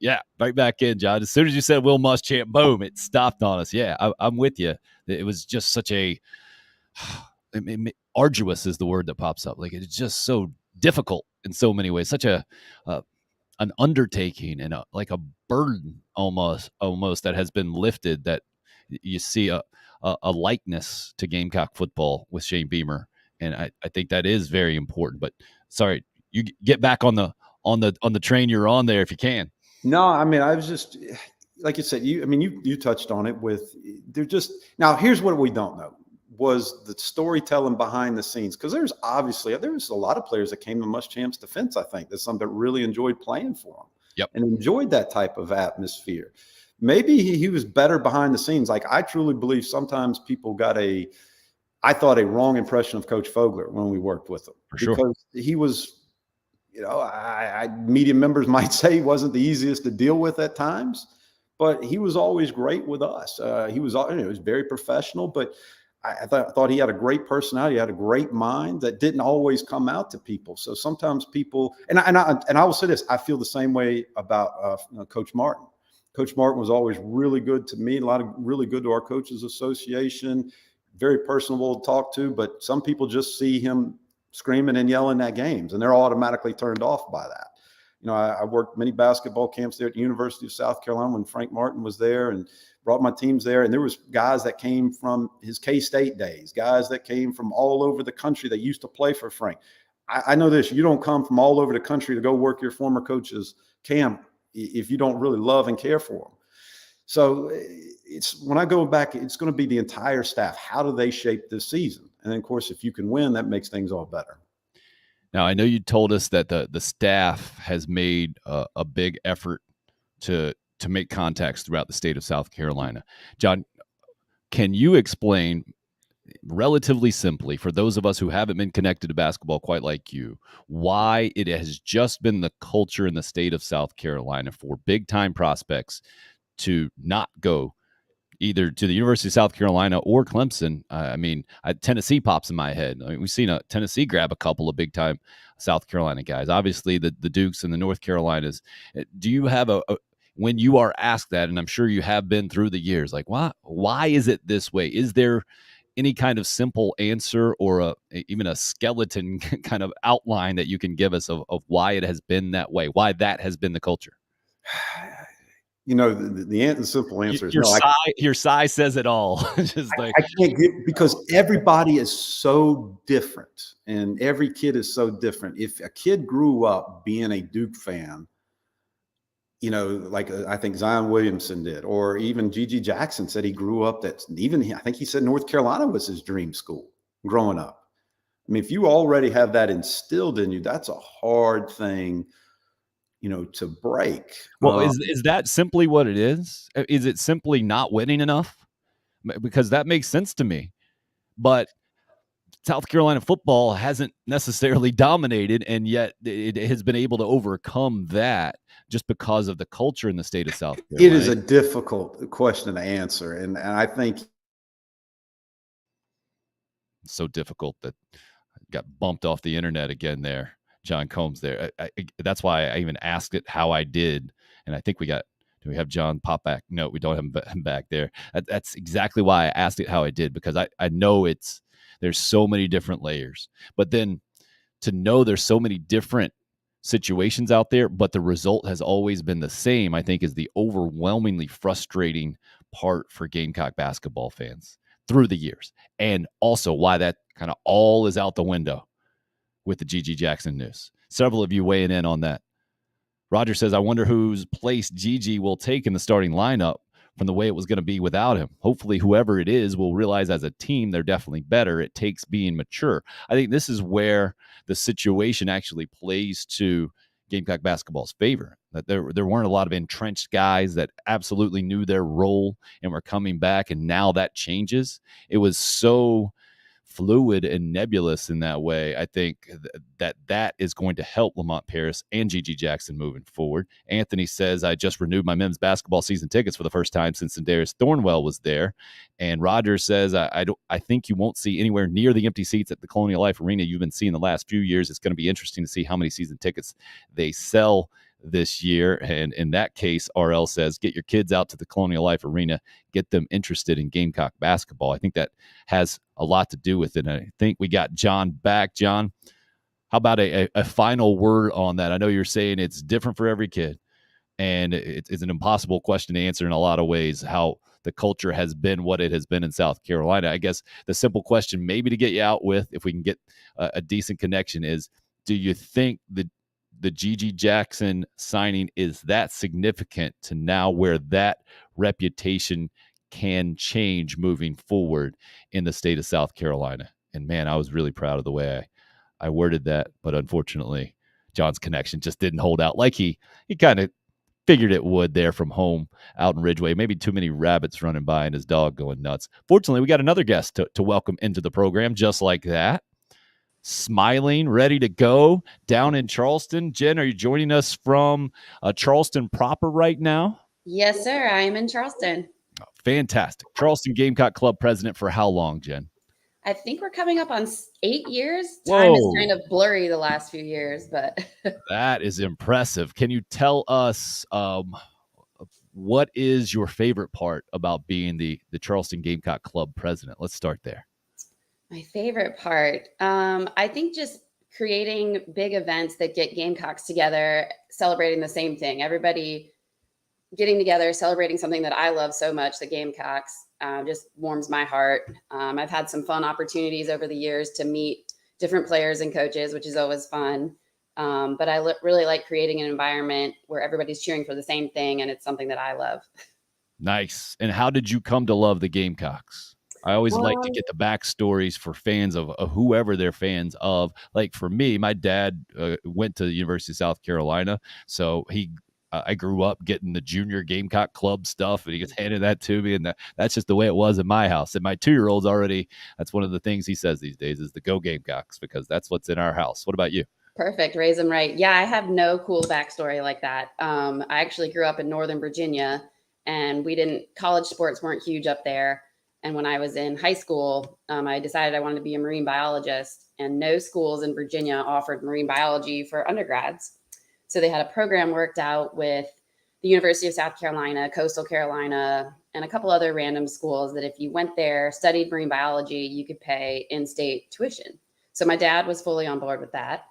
Yeah, right back in, John. As soon as you said Will Muschamp, boom, it stopped on us. Yeah, I'm with you. It was just such a arduous is the word that pops up. Like, it's just so difficult in so many ways. Such an undertaking and like a burden almost that has been lifted, that you see a likeness to Gamecock football with Shane Beamer. And I think that is very important. But sorry, you get back on the train you're on there if you can. No, I mean, I was just, like you said, you touched on it with, they're just, now here's what we don't know, was the storytelling behind the scenes. Because there was a lot of players that came to Muschamp's defense, I think. There's some that really enjoyed playing for him. Yep. And enjoyed that type of atmosphere. Maybe he was better behind the scenes. Like, I truly believe sometimes people got I thought a wrong impression of Coach Fogler when we worked with him. For sure. Because he was, media members might say he wasn't the easiest to deal with at times, but he was always great with us. He was very professional, but I thought he had a great personality, had a great mind that didn't always come out to people. So sometimes people, and I will say this, I feel the same way about Coach Martin. Coach Martin was always really good to me, really good to our Coaches Association, very personable to talk to, but some people just see him screaming and yelling at games, and they're automatically turned off by that. I worked many basketball camps there at the University of South Carolina when Frank Martin was there, and brought my teams there. And there was guys that came from his K-State days, guys that came from all over the country that used to play for Frank. I know this, you don't come from all over the country to go work your former coach's camp if you don't really love and care for them. So when I go back, it's going to be the entire staff. How do they shape this season? And then, of course, if you can win, that makes things all better. Now, I know you told us that the staff has made a big effort to make contacts throughout the state of South Carolina. John, can you explain relatively simply, for those of us who haven't been connected to basketball quite like you, why it has just been the culture in the state of South Carolina for big-time prospects to not go either to the University of South Carolina or Clemson? Tennessee pops in my head. We've seen Tennessee grab a couple of big-time South Carolina guys. Obviously, the Dukes and the North Carolinas. Do you have when you are asked that, and I'm sure you have been through the years, like, why is it this way? Is there any kind of simple answer or even a skeleton kind of outline that you can give us of why it has been that way, why that has been the culture? The simple answer is your sigh says it all. Just like, I can't get, because everybody is so different and every kid is so different. If a kid grew up being a Duke fan, like I think Zion Williamson did, or even Gigi Jackson said he grew up I think he said North Carolina was his dream school growing up. I mean, if you already have that instilled in you, that's a hard thing, to break. Well, is that simply what it is? Is it simply not winning enough? Because that makes sense to me. But South Carolina football hasn't necessarily dominated, and yet it has been able to overcome that just because of the culture in the state of South Carolina. It is a difficult question to answer, and I think it's so difficult that I got bumped off the internet again there. John Combs there. That's why I even asked it how I did. And I think do we have John pop back? No, we don't have him back there. That's exactly why I asked it how I did, because I know there's so many different layers. But then to know there's so many different situations out there, but the result has always been the same, I think is the overwhelmingly frustrating part for Gamecock basketball fans through the years. And also why that kind of all is out the window with the Gigi Jackson news. Several of you weighing in on that. Roger says, I wonder whose place Gigi will take in the starting lineup from the way it was going to be without him. Hopefully whoever it is will realize as a team they're definitely better. It takes being mature. I think this is where the situation actually plays to Gamecock basketball's favor. That there weren't a lot of entrenched guys that absolutely knew their role and were coming back, and now that changes. It was so fluid and nebulous in that way, I think that is going to help Lamont Paris and Gigi Jackson moving forward. Anthony says, I just renewed my men's basketball season tickets for the first time since Darius Thornwell was there. And Roger says, I think you won't see anywhere near the empty seats at the Colonial Life Arena you've been seeing the last few years. It's going to be interesting to see how many season tickets they sell this year. And in that case, RL says, get your kids out to the Colonial Life Arena, get them interested in Gamecock basketball. I think that has a lot to do with it. And I think we got John back. John, how about a final word on that? I know you're saying it's different for every kid, and it's an impossible question to answer in a lot of ways, how the culture has been what it has been in South Carolina. I guess the simple question maybe to get you out with, if we can get a decent connection, is, do you think the Gigi Jackson signing is that significant to now where that reputation can change moving forward in the state of South Carolina? And man, I was really proud of the way I worded that, but unfortunately John's connection just didn't hold out like he kind of figured it would there from home out in Ridgeway. Maybe too many rabbits running by and his dog going nuts. Fortunately, we got another guest to welcome into the program just like that. Smiling, ready to go down in Charleston. Jen, are you joining us from Charleston proper right now? Yes, sir. I am in Charleston. Oh, fantastic. Charleston Gamecock Club president for how long, Jen? I think we're coming up on 8 years. Whoa. Time is kind of blurry the last few years, but that is impressive. Can you tell us what is your favorite part about being the Charleston Gamecock Club president? Let's start there. My favorite part, I think just creating big events that get Gamecocks together, celebrating the same thing. Everybody getting together, celebrating something that I love so much, the Gamecocks, just warms my heart. I've had some fun opportunities over the years to meet different players and coaches, which is always fun. But I really like creating an environment where everybody's cheering for the same thing, and it's something that I love. Nice. And how did you come to love the Gamecocks? I always like to get the backstories for fans of whoever they're fans of. Like for me, my dad went to the University of South Carolina, so I grew up getting the junior Gamecock Club stuff, and he just handed that to me, and that's just the way it was in my house. And my 2-year-old's already, that's one of the things he says these days is the Go Gamecocks, because that's what's in our house. What about you? Perfect. Raise them right. Yeah, I have no cool backstory like that. I actually grew up in Northern Virginia, and college sports weren't huge up there. And when I was in high school, I decided I wanted to be a marine biologist, and no schools in Virginia offered marine biology for undergrads. So they had a program worked out with the University of South Carolina, Coastal Carolina, and a couple other random schools that if you went there, studied marine biology, you could pay in-state tuition. So my dad was fully on board with that,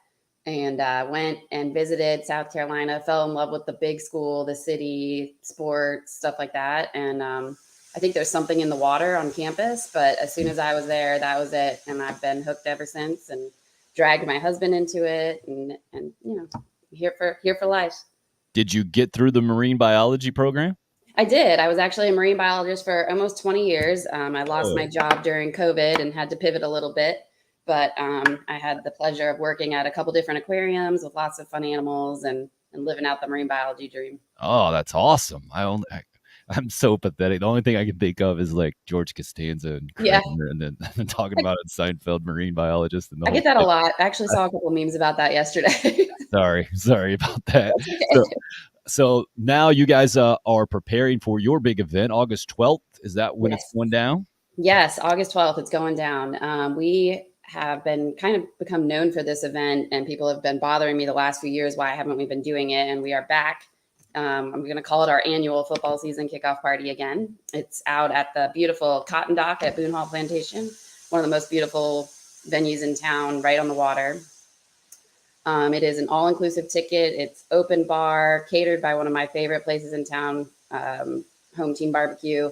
and went and visited South Carolina, fell in love with the big school, the city, sports, stuff like that. And I think there's something in the water on campus, but as soon as I was there, that was it. And I've been hooked ever since, and dragged my husband into it, and you know, here for life. Did you get through the marine biology program? I did. I was actually a marine biologist for almost 20 years. I lost my job during COVID and had to pivot a little bit, but I had the pleasure of working at a couple different aquariums with lots of fun animals and living out the marine biology dream. Oh, that's awesome. I'm so pathetic. The only thing I can think of is like George Costanza and Kramer, and then talking about it, Seinfeld, marine biologist. And I get that a lot. I actually saw a couple memes about that yesterday. Sorry about that. Okay. So now you guys are preparing for your big event, August 12th. Is that when it's going down? Yes, August 12th, it's going down. We have been kind of become known for this event, and people have been bothering me the last few years. Why haven't we been doing it? And we are back. I'm going to call it our annual football season kickoff party again. It's out at the beautiful Cotton Dock at Boone Hall Plantation, one of the most beautiful venues in town, right on the water. It is an all-inclusive ticket. It's open bar, catered by one of my favorite places in town, Home Team Barbecue.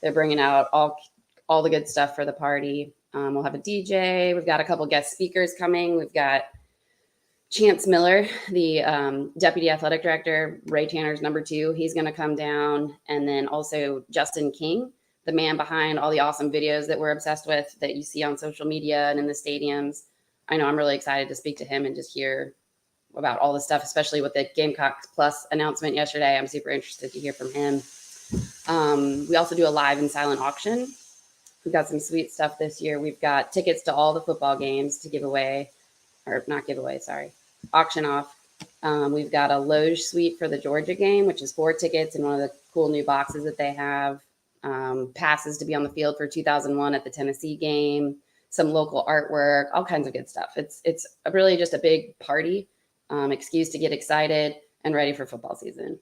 They're bringing out all the good stuff for the party. We'll have a DJ. We've got a couple guest speakers coming. We've got Chance Miller, the deputy athletic director, Ray Tanner's number 2. He's going to come down. And then also Justin King, the man behind all the awesome videos that we're obsessed with that you see on social media and in the stadiums. I know I'm really excited to speak to him and just hear about all the stuff, especially with the Gamecock Plus announcement yesterday. I'm super interested to hear from him. We also do a live and silent auction We've got some sweet stuff this year. We've got tickets to all the football games to give away, or not give away, sorry, auction off. We've got a Loge suite for the Georgia game, which is 4 tickets in one of the cool new boxes that they have. Passes to be on the field for 2001 at the Tennessee game, some local artwork, all kinds of good stuff. It's really just a big party, excuse to get excited and ready for football season.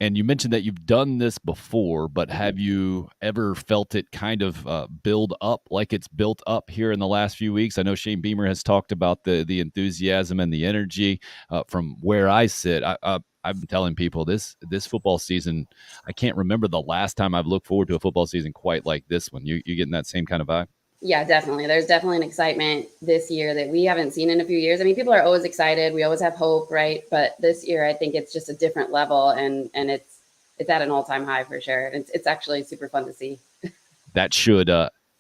And you mentioned that you've done this before, but have you ever felt it kind of build up like it's built up here in the last few weeks? I know Shane Beamer has talked about the enthusiasm and the energy. From where I sit, I've been telling people this football season, I can't remember the last time I've looked forward to a football season quite like this one. You getting that same kind of vibe? Yeah, definitely. There's definitely an excitement this year that we haven't seen in a few years. I mean, people are always excited. We always have hope, right? But this year, I think it's just a different level, and it's at an all-time high for sure. It's actually super fun to see. That should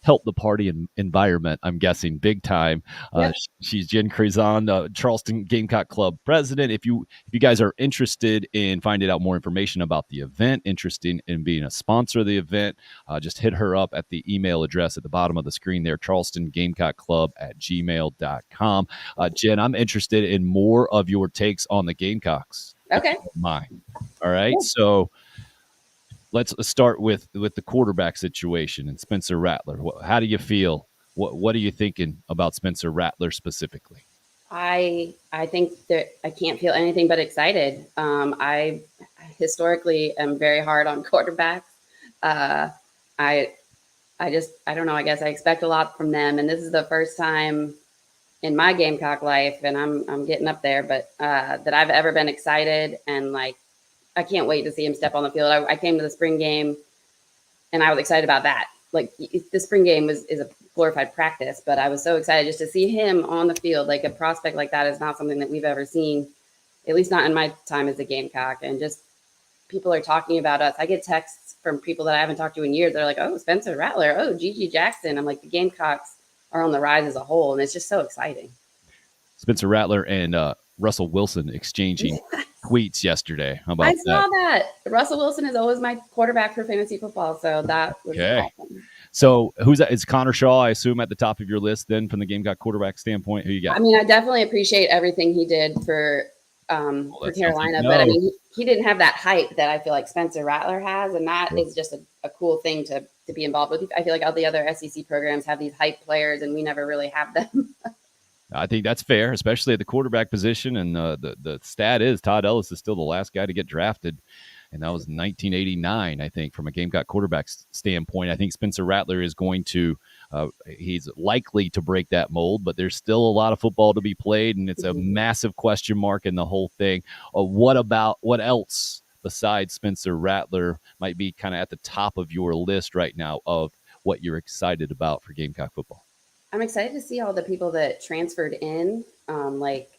help the party environment, I'm guessing, big time. Yep. She's Jen Krizan, Charleston Gamecock Club president. If you guys are interested in finding out more information about the event, interested in being a sponsor of the event, just hit her up at the email address at the bottom of the screen there, charlestongamecockclub@gmail.com. Jen, I'm interested in more of your takes on the Gamecocks. Okay. Mine. All right. So let's start with the quarterback situation and Spencer Rattler. How do you feel? What are you thinking about Spencer Rattler specifically? I think that I can't feel anything but excited. I historically am very hard on quarterbacks. I don't know. I guess I expect a lot from them, and this is the first time in my Gamecock life, and I'm getting up there, but that I've ever been excited, and like I can't wait to see him step on the field. I came to the spring game, and I was excited about that. Like the spring game is a glorified practice, but I was so excited just to see him on the field. Like a prospect like that is not something that we've ever seen, at least not in my time as a Gamecock. And just people are talking about us. I get texts from people that I haven't talked to in years. They're like, "Oh, Spencer Rattler. Oh, Gigi Jackson." I'm like, the Gamecocks are on the rise as a whole, and it's just so exciting. Spencer Rattler and Russell Wilson exchanging tweets yesterday. How about I saw that. Russell Wilson is always my quarterback for fantasy football, so that was awesome. So who's that? Is Connor Shaw, I assume, at the top of your list then from the Gamecock quarterback standpoint? Who you got? I mean, I definitely appreciate everything he did for Carolina, but I mean, he didn't have that hype that I feel like Spencer Rattler has, and that is just a cool thing to be involved with. I feel like all the other SEC programs have these hype players, and we never really have them. I think that's fair, especially at the quarterback position. And the stat is Todd Ellis is still the last guy to get drafted. And that was 1989, I think, from a Gamecock quarterback standpoint. I think Spencer Rattler is going to he's likely to break that mold, but there's still a lot of football to be played, and it's a massive question mark in the whole thing. What else besides Spencer Rattler might be kind of at the top of your list right now of what you're excited about for Gamecock football? I'm excited to see all the people that transferred in, like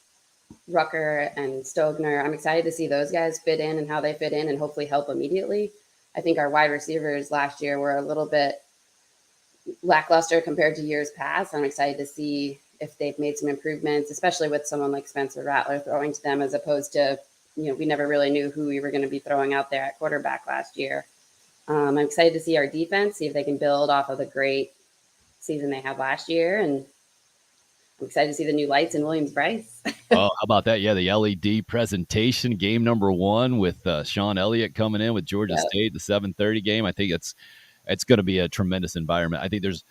Rucker and Stogner. I'm excited to see those guys fit in and how they fit in and hopefully help immediately. I think our wide receivers last year were a little bit lackluster compared to years past. I'm excited to see if they've made some improvements, especially with someone like Spencer Rattler throwing to them, as opposed to, we never really knew who we were going to be throwing out there at quarterback last year. I'm excited to see our defense, see if they can build off of the great season they had last year, and I'm excited to see the new lights in Williams-Brice. Oh, how about that? Yeah, the LED presentation, game number 1 with Sean Elliott coming in with Georgia State, the 7:30 game. I think it's going to be a tremendous environment. I think there's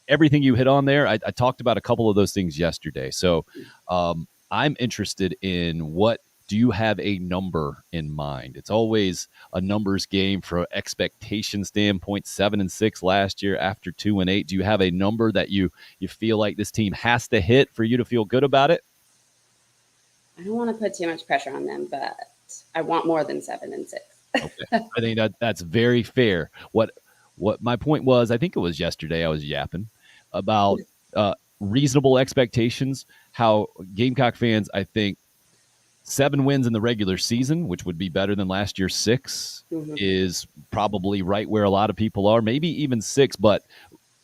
everything you hit on there. I talked about a couple of those things yesterday. So I'm interested in what do you have a number in mind? It's always a numbers game from expectation standpoint. 7-6 last year after 2-8. Do you have a number that you feel like this team has to hit for you to feel good about it? I don't want to put too much pressure on them, but I want more than 7-6. Okay. I think that's very fair. What my point was, I think it was yesterday I was yapping about reasonable expectations, how Gamecock fans, I think, 7 wins in the regular season, which would be better than last year's 6, is probably right where a lot of people are, maybe even 6, but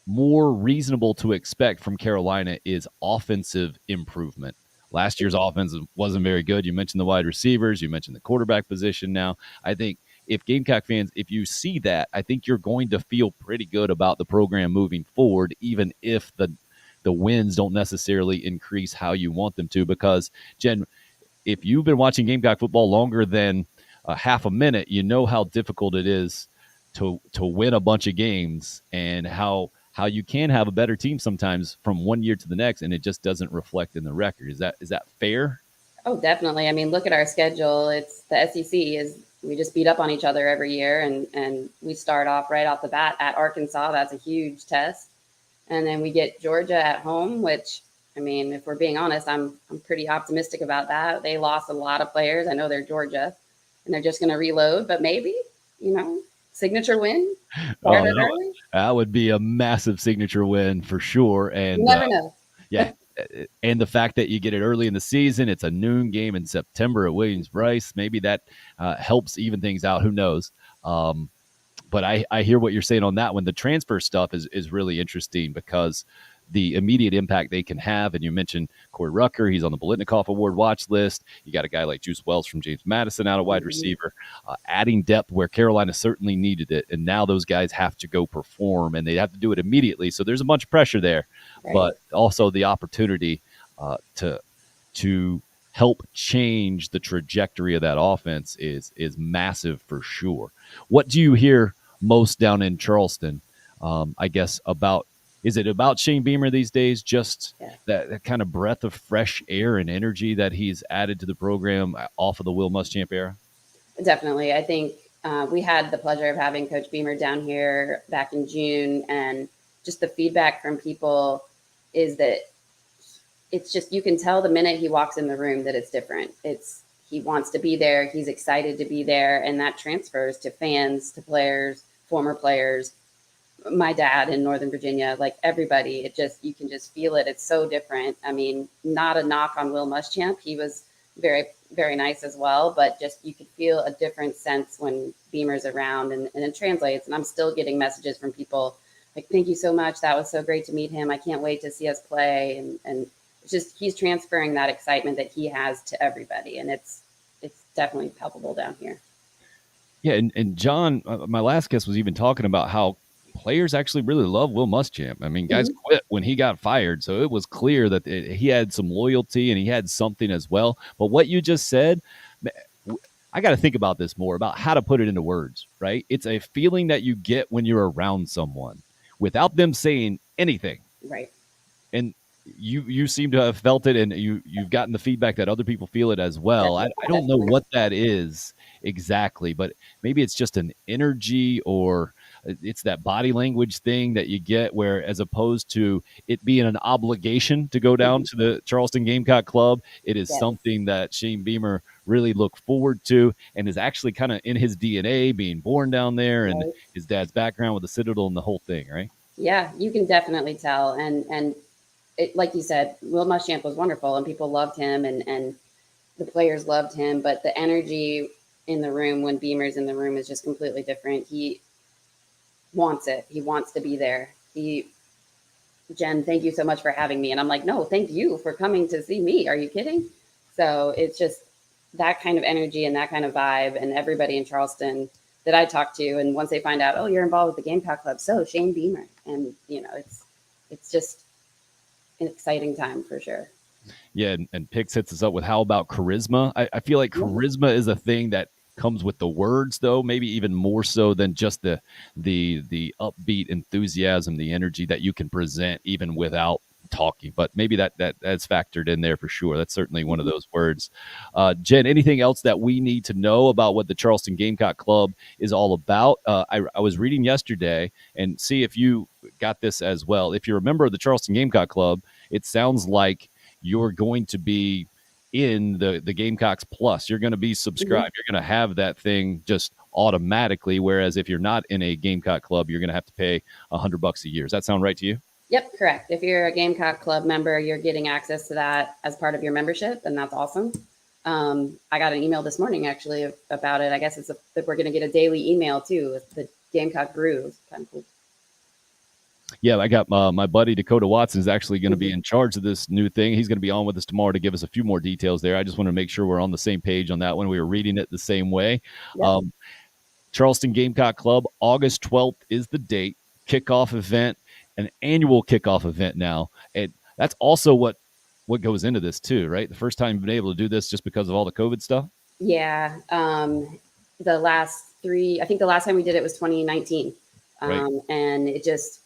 more reasonable to expect from Carolina is offensive improvement. Last year's offense wasn't very good. You mentioned the wide receivers. You mentioned the quarterback position now. I think if Gamecock fans, if you see that, I think you're going to feel pretty good about the program moving forward, even if the wins don't necessarily increase how you want them to. Because, Jen, if you've been watching Gamecock football longer than half a minute, you know how difficult it is to win a bunch of games, and how you can have a better team sometimes from one year to the next, and it just doesn't reflect in the record. Is that fair? Oh, definitely. I mean, look at our schedule. It's the SEC we just beat up on each other every year, and we start off right off the bat at Arkansas. That's a huge test. And then we get Georgia at home, which, I mean, if we're being honest, I'm pretty optimistic about that. They lost a lot of players. I know they're Georgia, and they're just going to reload, but maybe, signature win. That would be a massive signature win for sure. And you never know. Yeah. And the fact that you get it early in the season, it's a noon game in September at Williams-Brice. Maybe that helps even things out. Who knows? But I hear what you're saying on that one. The transfer stuff is really interesting because the immediate impact they can have. And you mentioned Corey Rucker. He's on the Bolitnikoff Award watch list. You got a guy like Juice Wells from James Madison out of wide receiver, adding depth where Carolina certainly needed it. And now those guys have to go perform, and they have to do it immediately. So there's a bunch of pressure there, but also the opportunity to help change the trajectory of that offense is massive for sure. What do you hear most down in Charleston, I guess, is it about Shane Beamer these days? Just that kind of breath of fresh air and energy that he's added to the program off of the Will Muschamp era? Definitely. I think we had the pleasure of having Coach Beamer down here back in June, and just the feedback from people is that it's just, you can tell the minute he walks in the room that it's different. He wants to be there. He's excited to be there. And that transfers to fans, to players, former players, my dad in Northern Virginia, like everybody. You can just feel it. It's so different. I mean, not a knock on Will Muschamp. He was very, very nice as well, but just, you could feel a different sense when Beamer's around, and it translates. And I'm still getting messages from people like, thank you so much. That was so great to meet him. I can't wait to see us play. And it's just, he's transferring that excitement that he has to everybody. And it's definitely palpable down here. Yeah. And John, my last guest was even talking about how players actually really love Will Muschamp. I mean, guys quit when he got fired. So it was clear that he had some loyalty and he had something as well. But what you just said, I got to think about this more, about how to put it into words, right? It's a feeling that you get when you're around someone without them saying anything. Right. And you seem to have felt it, and you've gotten the feedback that other people feel it as well. I don't know what that is exactly, but maybe it's just an energy, or it's that body language thing that you get, where as opposed to it being an obligation to go down to the Charleston Gamecock Club, it is something that Shane Beamer really looked forward to, and is actually kind of in his DNA, being born down there, and his dad's background with the Citadel and the whole thing, right? Yeah, you can definitely tell. And it, like you said, Will Muschamp was wonderful, and people loved him, and the players loved him, but the energy in the room when Beamer's in the room is just completely different. He wants it. He wants to be there. Jen, thank you so much for having me. And I'm like, no, thank you for coming to see me. Are you kidding? So it's just that kind of energy and that kind of vibe, and everybody in Charleston that I talk to. And once they find out, oh, you're involved with the Gamecock Club, so Shane Beamer. And, it's just an exciting time for sure. Yeah, and Pix hits us up with how about charisma? I feel like charisma is a thing that comes with the words, though, maybe even more so than just the upbeat enthusiasm, the energy that you can present even without talking. But maybe that's factored in there for sure. That's certainly one of those words. Jen, anything else that we need to know about what the Charleston Gamecock Club is all about? I was reading yesterday, and see if you got this as well. If you're a member of the Charleston Gamecock Club, it sounds like you're going to be in the Gamecocks Plus. You're going to be subscribed. You're going to have that thing just automatically. Whereas if you're not in a Gamecock Club, you're going to have to pay $100 a year. Does that sound right to you? Yep, correct. If you're a Gamecock Club member, you're getting access to that as part of your membership, and that's awesome. I got an email this morning actually about it. I guess that we're going to get a daily email too with the Gamecock Brew. Kind of cool. Yeah, I got my buddy Dakota Watson is actually going to be in charge of this new thing. He's going to be on with us tomorrow to give us a few more details there. I just want to make sure we're on the same page on that one. We were reading it the same way. Yep. Charleston Gamecock Club, August 12th is the date. Kickoff event, an annual kickoff event now. And that's also what goes into this too, right? The first time you've been able to do this just because of all the COVID stuff? Yeah. The last I think the last time we did it was 2019. Right. And it just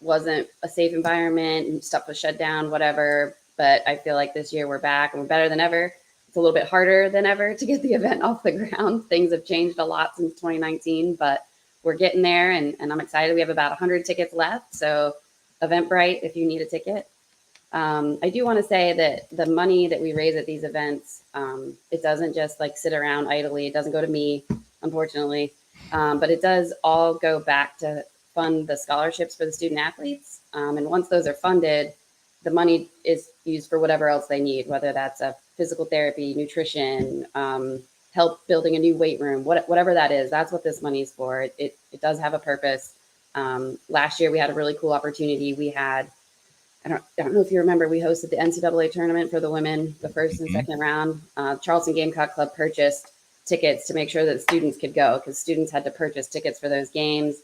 wasn't a safe environment and stuff was shut down, whatever. But I feel like this year we're back and we're better than ever. It's a little bit harder than ever to get the event off the ground. Things have changed a lot since 2019, but we're getting there, and I'm excited. We have about 100 tickets left, so Eventbrite if you need a ticket. I do want to say that the money that we raise at these events, it doesn't just like sit around idly. It doesn't go to me, unfortunately, but it does all go back to fund the scholarships for the student athletes. And once those are funded, the money is used for whatever else they need, whether that's a physical therapy, nutrition, help building a new weight room, whatever that is. That's what this money is for. It does have a purpose. Last year we had a really cool opportunity. We had, I don't know if you remember, we hosted the NCAA tournament for the women, the first and second round. Charleston Gamecock Club purchased tickets to make sure that students could go, because students had to purchase tickets for those games.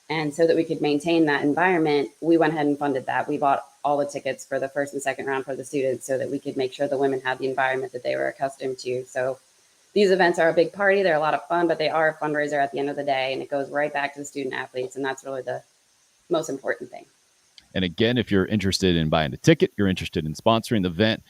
And so that we could maintain that environment, we went ahead and funded that. We bought all the tickets for the first and second round for the students so that we could make sure the women had the environment that they were accustomed to. So these events are a big party. They're a lot of fun, but they are a fundraiser at the end of the day. And it goes right back to the student athletes. And that's really the most important thing. And again, if you're interested in buying a ticket, you're interested in sponsoring the event,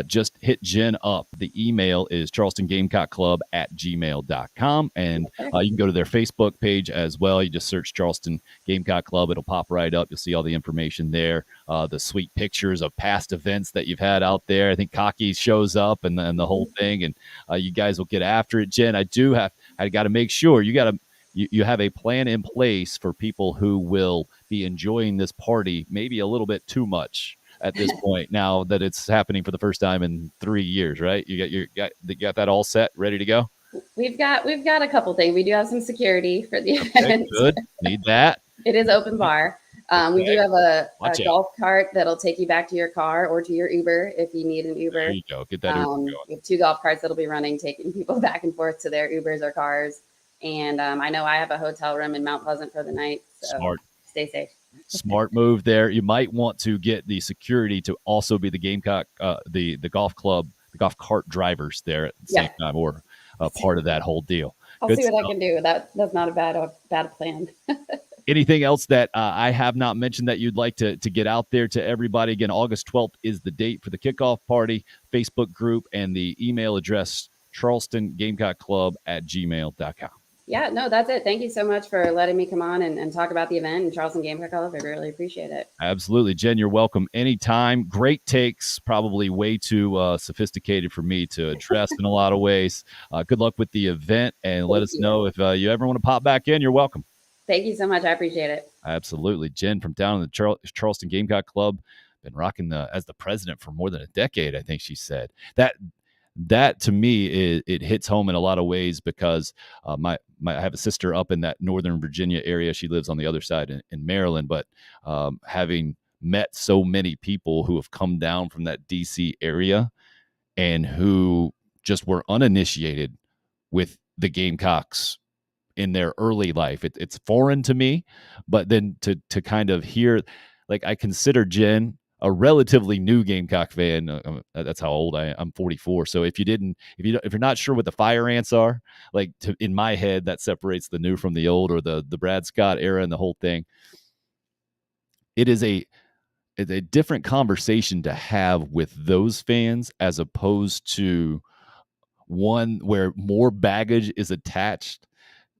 just hit Jen up. The email is charlestongamecockclub@gmail.com. And you can go to their Facebook page as well. You just search Charleston Gamecock Club. It'll pop right up. You'll see all the information there, the sweet pictures of past events that you've had out there. I think Cocky shows up and the whole thing, and you guys will get after it. Jen, I got to make sure you have a plan in place for people who will be enjoying this party maybe a little bit too much at this point now that it's happening for the first time in 3 years, right? You got that all set, ready to go? We've got a couple things. We do have some security for the event. Good. Need that. It is open bar. We do have a golf cart that'll take you back to your car or to your Uber if you need an Uber. There you go. Get that Uber going. We have 2 golf carts that'll be running, taking people back and forth to their Ubers or cars. And I know I have a hotel room in Mount Pleasant for the night. So Smart. Stay safe. Smart move there. You might want to get the security to also be the Gamecock, the golf club, the golf cart drivers there at the same time, or part of that whole deal. I'll see what I can do. That's not a bad plan. Anything else that I have not mentioned that you'd like to get out there to everybody? Again, August 12th is the date for the kickoff party, Facebook group, and the email address, charlestongamecockclub@gmail.com. Yeah, no, that's it. Thank you so much for letting me come on and talk about the event and Charleston Gamecock Club. I really appreciate it. Absolutely. Jen, you're welcome anytime. Great takes, probably way too sophisticated for me to address in a lot of ways. Good luck with the event, and let us know if you ever want to pop back in. You're welcome. Thank you so much. I appreciate it. Absolutely. Jen from down in the Charleston Gamecock Club, been rocking as the president for more than a decade, I think she said. That to me, it hits home in a lot of ways, because I have a sister up in that Northern Virginia area. She lives on the other side in Maryland, but having met so many people who have come down from that DC area and who just were uninitiated with the Gamecocks in their early life, it's foreign to me. But then to kind of hear, like, I consider Jen a relatively new Gamecock fan. That's how old I am. I'm 44. So if you're not sure what the fire ants are, like, in my head, that separates the new from the old, or the Brad Scott era and the whole thing. It's a different conversation to have with those fans, as opposed to one where more baggage is attached,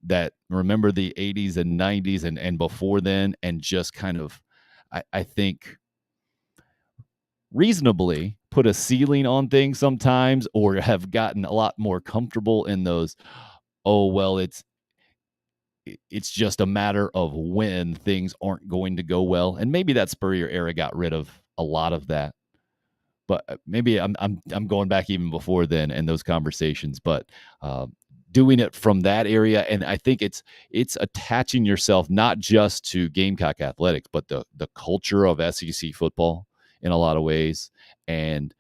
that remember the 80s and 90s and before then, and just kind of, I think, reasonably put a ceiling on things sometimes, or have gotten a lot more comfortable in those, oh, well, it's just a matter of when things aren't going to go well. And maybe that Spurrier era got rid of a lot of that, but maybe I'm going back even before then in those conversations, but doing it from that area. And I think it's attaching yourself not just to Gamecock athletics, but the culture of SEC football in a lot of ways, and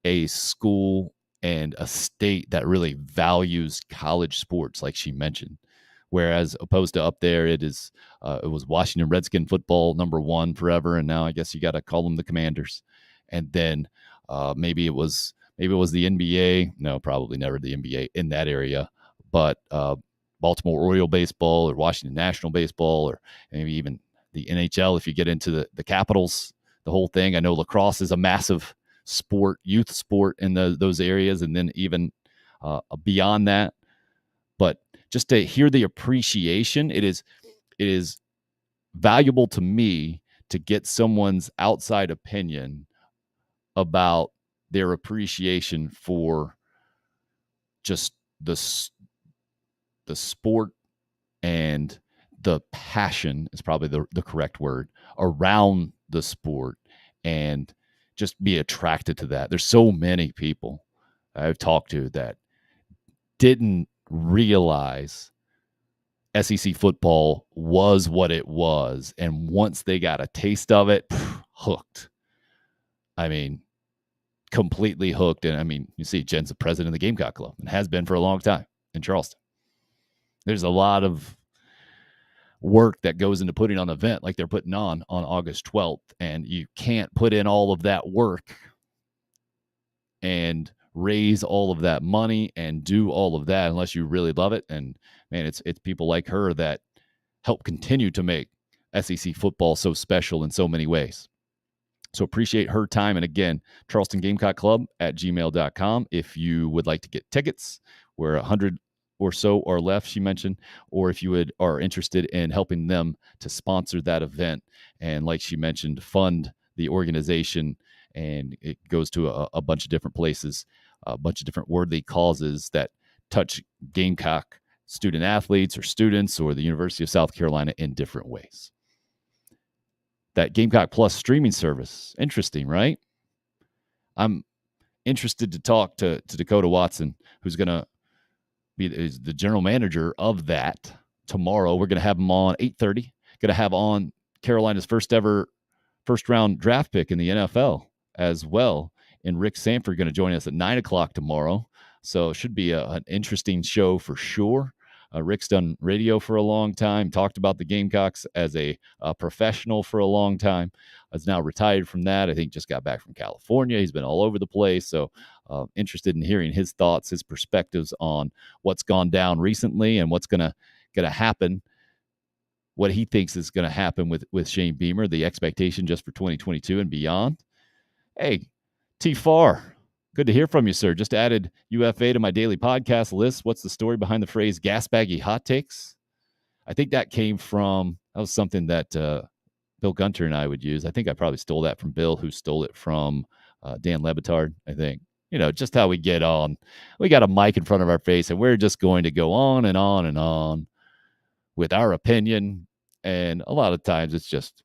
a school and a state that really values college sports, like she mentioned. Whereas opposed to up there, it was Washington Redskin football #1 forever, and now I guess you got to call them the Commanders. And then maybe it was the NBA. No, probably never the NBA in that area, but Baltimore Oriole baseball or Washington National baseball, or maybe even the NHL if you get into the Capitals, the whole thing. I know lacrosse is a massive sport, youth sport in those areas, and then even beyond that. But just to hear the appreciation, it is valuable to me to get someone's outside opinion about their appreciation for just the sport, and the passion is probably the correct word around the sport, and just be attracted to that. There's so many people I've talked to that didn't realize SEC football was what it was, and once they got a taste of it, hooked. I mean, completely hooked. And I mean, you see, Jen's the president of the Gamecock Club and has been for a long time in Charleston. There's a lot of work that goes into putting on an event like they're putting on August 12th, and you can't put in all of that work and raise all of that money and do all of that unless you really love it. And man, it's people like her that help continue to make SEC football so special in so many ways. So appreciate her time. And again, Charleston Gamecock Club at gmail.com. If you would like to get tickets, we're 100 or so are left, she mentioned, or if you are interested in helping them to sponsor that event. And like she mentioned, fund the organization, and it goes to a bunch of different places, a bunch of different worthy causes that touch Gamecock student athletes or students or the University of South Carolina in different ways. That Gamecock Plus streaming service, interesting, right? I'm interested to talk to Dakota Watson, who's going to be the general manager of that tomorrow. We're going to have him on 8:30. Going to have on Carolina's first ever first-round draft pick in the NFL as well. And Rick Sanford going to join us at 9 o'clock tomorrow. So it should be an interesting show for sure. Rick's done radio for a long time, talked about the Gamecocks as a professional for a long time. Is now retired from that. I think just got back from California. He's been all over the place. So interested in hearing his thoughts, his perspectives on what's gone down recently and what's going to happen, what he thinks is going to happen with Shane Beamer, the expectation just for 2022 and beyond. Hey, T. Farr, good to hear from you, sir. Just added UFA to my daily podcast list. What's the story behind the phrase gas baggy hot takes? I think that was something that Bill Gunter and I would use. I think I probably stole that from Bill, who stole it from Dan Lebitard, I think. You know, just how we get on. We got a mic in front of our face, and we're just going to go on and on and on with our opinion. And a lot of times it's just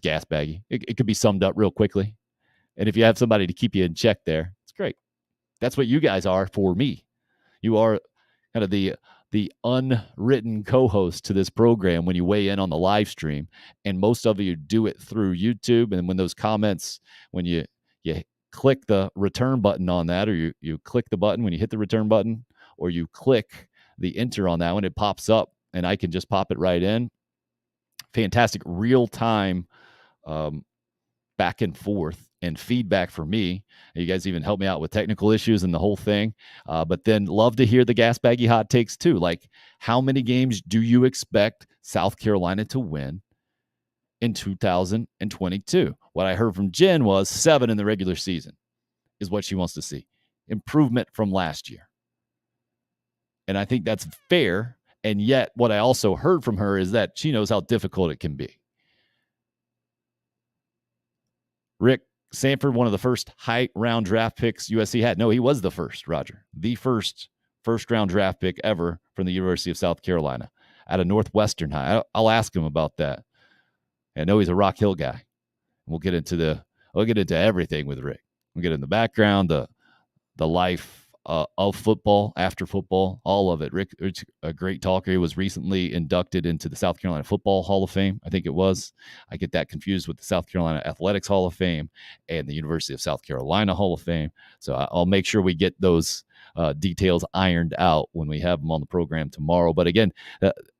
gas baggy. It could be summed up real quickly. And if you have somebody to keep you in check there, it's great. That's what you guys are for me. You are kind of the unwritten co-host to this program when you weigh in on the live stream. And most of you do it through YouTube. And when those comments, when you click the return button on that, or you click the button when you hit the return button, or you click the enter on that one, it pops up and I can just pop it right in. Fantastic real-time back and forth and feedback for me. You guys even help me out with technical issues and the whole thing. But then love to hear the gas baggy hot takes too. Like, how many games do you expect South Carolina to win in 2022? What I heard from Jen was 7 in the regular season is what she wants to see. Improvement from last year. And I think that's fair. And yet what I also heard from her is that she knows how difficult it can be. Rick Sanford, one of the first high-round draft picks USC had. No, he was the first, Roger. The first-round draft pick ever from the University of South Carolina out of Northwestern High. I'll ask him about that. I know he's a Rock Hill guy. We'll get into everything with Rick. We'll get in the background, the life of football, after football, all of it. Rick's a great talker. He was recently inducted into the South Carolina Football Hall of Fame, I think it was. I get that confused with the South Carolina Athletics Hall of Fame and the University of South Carolina Hall of Fame. So I'll make sure we get those details ironed out when we have them on the program tomorrow. But again,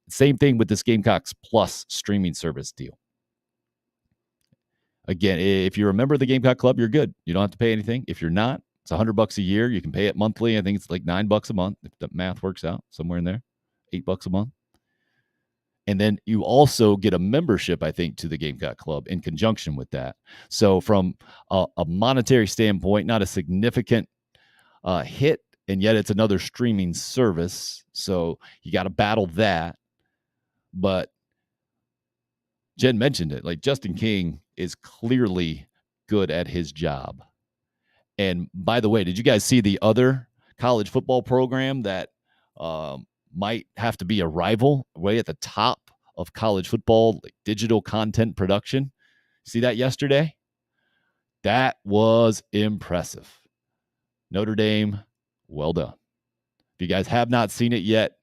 same thing with this Gamecocks Plus streaming service deal. Again, if you're a member of the Gamecock Club, you're good. You don't have to pay anything. If you're not, it's $100 a year. You can pay it monthly. I think it's like $9 a month, if the math works out, somewhere in there, $8 a month. And then you also get a membership, I think, to the Gamecock Club in conjunction with that. So from a monetary standpoint, not a significant hit, and yet it's another streaming service. So you got to battle that. But Jen mentioned it. Like, Justin King is clearly good at his job. And by the way, did you guys see the other college football program that might have to be a rival way at the top of college football, like digital content production? See that yesterday? That was impressive. Notre Dame, well done. If you guys have not seen it yet,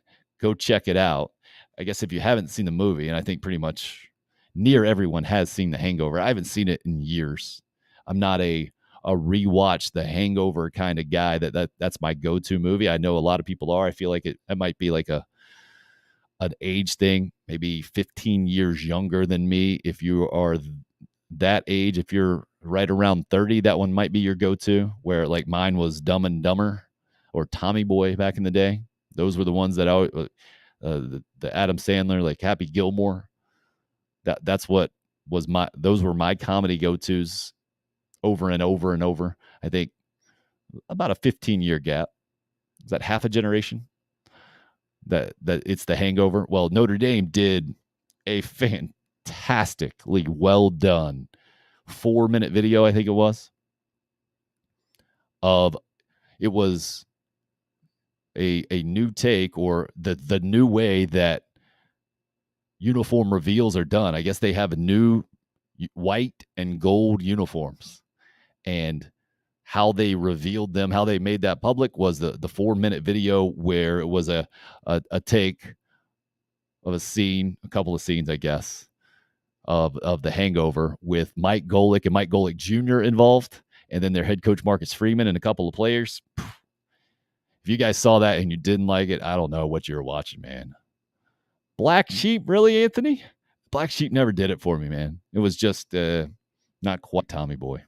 go check it out. I guess if you haven't seen the movie, and I think pretty much near everyone has seen The Hangover. I haven't seen it in years. I'm not a rewatch The Hangover kind of guy. That's my go-to movie. I know a lot of people are. I feel like it might be like an age thing, maybe 15 years younger than me. If you are that age, if you're right around 30, that one might be your go-to, where like mine was Dumb and Dumber or Tommy Boy back in the day. Those were the ones that the Adam Sandler, like Happy Gilmore. That's what was those were my comedy go-tos over and over and over. I think about a 15-year gap. Is that half a generation? That it's The Hangover. Well, Notre Dame did a fantastically well done 4-minute video, I think it was. It was a new take, or the new way that uniform reveals are done. I guess they have a new white and gold uniforms, and how they revealed them, how they made that public was the 4-minute video, where it was a take of a scene, a couple of scenes, I guess, of The Hangover with Mike Golick and Mike Golick Jr. involved, and then their head coach Marcus Freeman and a couple of players. If you guys saw that and you didn't like it, I don't know what you were watching, man. Black Sheep, really, Anthony? Black Sheep never did it for me, man. It was just not quite Tommy Boy.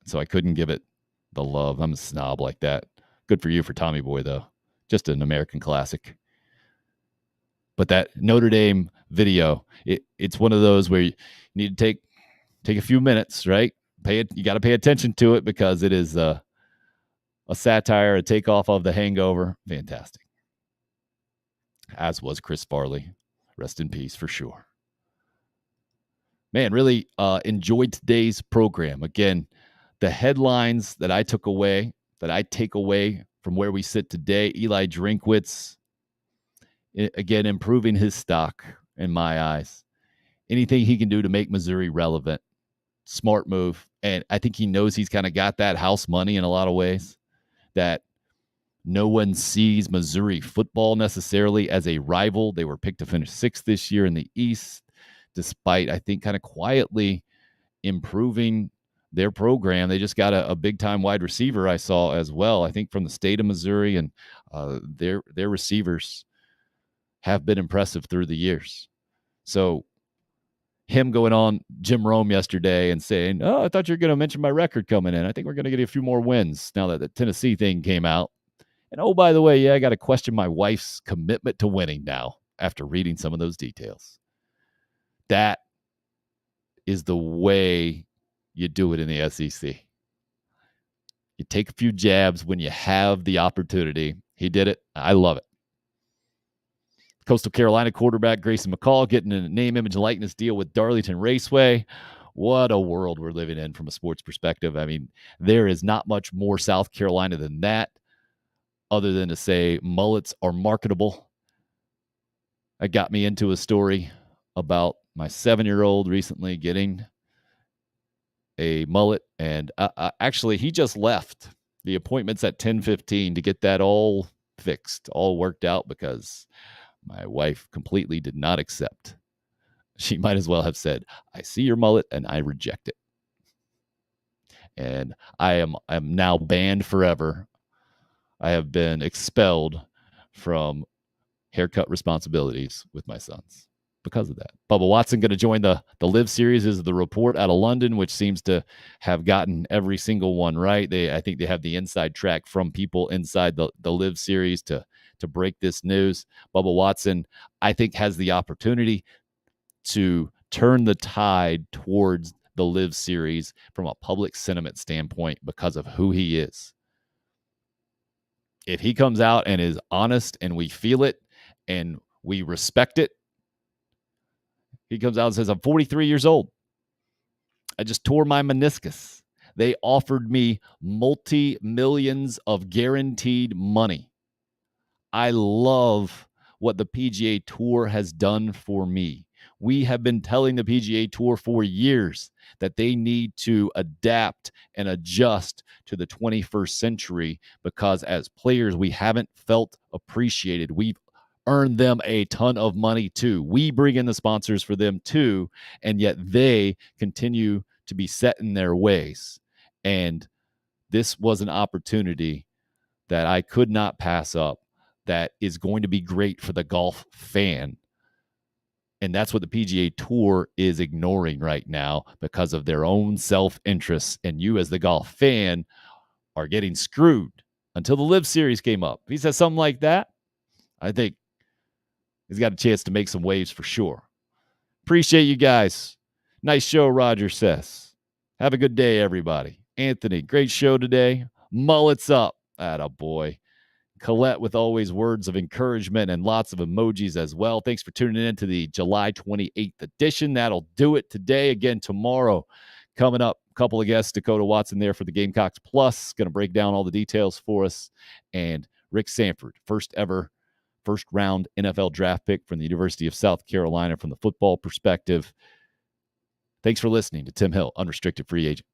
So I couldn't give it the love. I'm a snob like that. Good for you for Tommy Boy, though. Just an American classic. But that Notre Dame video, it's one of those where you need to take a few minutes, right? You got to pay attention to it, because it is a satire, a takeoff of The Hangover. Fantastic. As was Chris Farley. Rest in peace for sure. Man, really enjoyed today's program. Again, the headlines that I take away from where we sit today: Eli Drinkwitz, again, improving his stock in my eyes. Anything he can do to make Missouri relevant, smart move. And I think he knows he's kind of got that house money in a lot of ways, that no one sees Missouri football necessarily as a rival. They were picked to finish 6th this year in the East, despite, I think, kind of quietly improving their program. They just got a big-time wide receiver, I saw as well, I think from the state of Missouri, and their receivers have been impressive through the years. So him going on Jim Rome yesterday and saying, "Oh, I thought you were going to mention my record coming in. I think we're going to get a few more wins now that the Tennessee thing came out. And oh, by the way, yeah, I got to question my wife's commitment to winning now after reading some of those details." That is the way you do it in the SEC. You take a few jabs when you have the opportunity. He did it. I love it. Coastal Carolina quarterback Grayson McCall getting a name, image, and likeness deal with Darlington Raceway. What a world we're living in from a sports perspective. I mean, there is not much more South Carolina than that, other than to say mullets are marketable. That got me into a story about my 7-year-old recently getting a mullet, and actually he just left. The appointment's at 10:15 to get that all fixed, all worked out, because my wife completely did not accept. She might as well have said, "I see your mullet and I reject it." And I'm now banned forever. I have been expelled from haircut responsibilities with my sons because of that. Bubba Watson going to join the Live Series is the report out of London, which seems to have gotten every single one right. I think they have the inside track from people inside the Live Series to break this news. Bubba Watson, I think, has the opportunity to turn the tide towards the Live Series from a public sentiment standpoint because of who he is. If he comes out and is honest and we feel it and we respect it, he comes out and says, I'm 43 years old. I just tore my meniscus. They offered me multi-millions of guaranteed money. I love what the PGA Tour has done for me. We have been telling the PGA Tour for years that they need to adapt and adjust to the 21st century because as players, we haven't felt appreciated. We've earned them a ton of money too. We bring in the sponsors for them too, and yet they continue to be set in their ways. And this was an opportunity that I could not pass up that is going to be great for the golf fan. And that's what the PGA Tour is ignoring right now because of their own self-interest. And you as the golf fan are getting screwed until the Live Series came up. If he says something like that, I think he's got a chance to make some waves for sure. Appreciate you guys. Nice show, Roger says. Have a good day, everybody. Anthony, great show today. Mullets up. Attaboy. Colette with always words of encouragement and lots of emojis as well. Thanks for tuning in to the July 28th edition. That'll do it today. Again, tomorrow, coming up, a couple of guests, Dakota Watson there for the Gamecocks Plus, going to break down all the details for us. And Rick Sanford, first round NFL draft pick from the University of South Carolina from the football perspective. Thanks for listening to Tim Hill, Unrestricted Free Agent.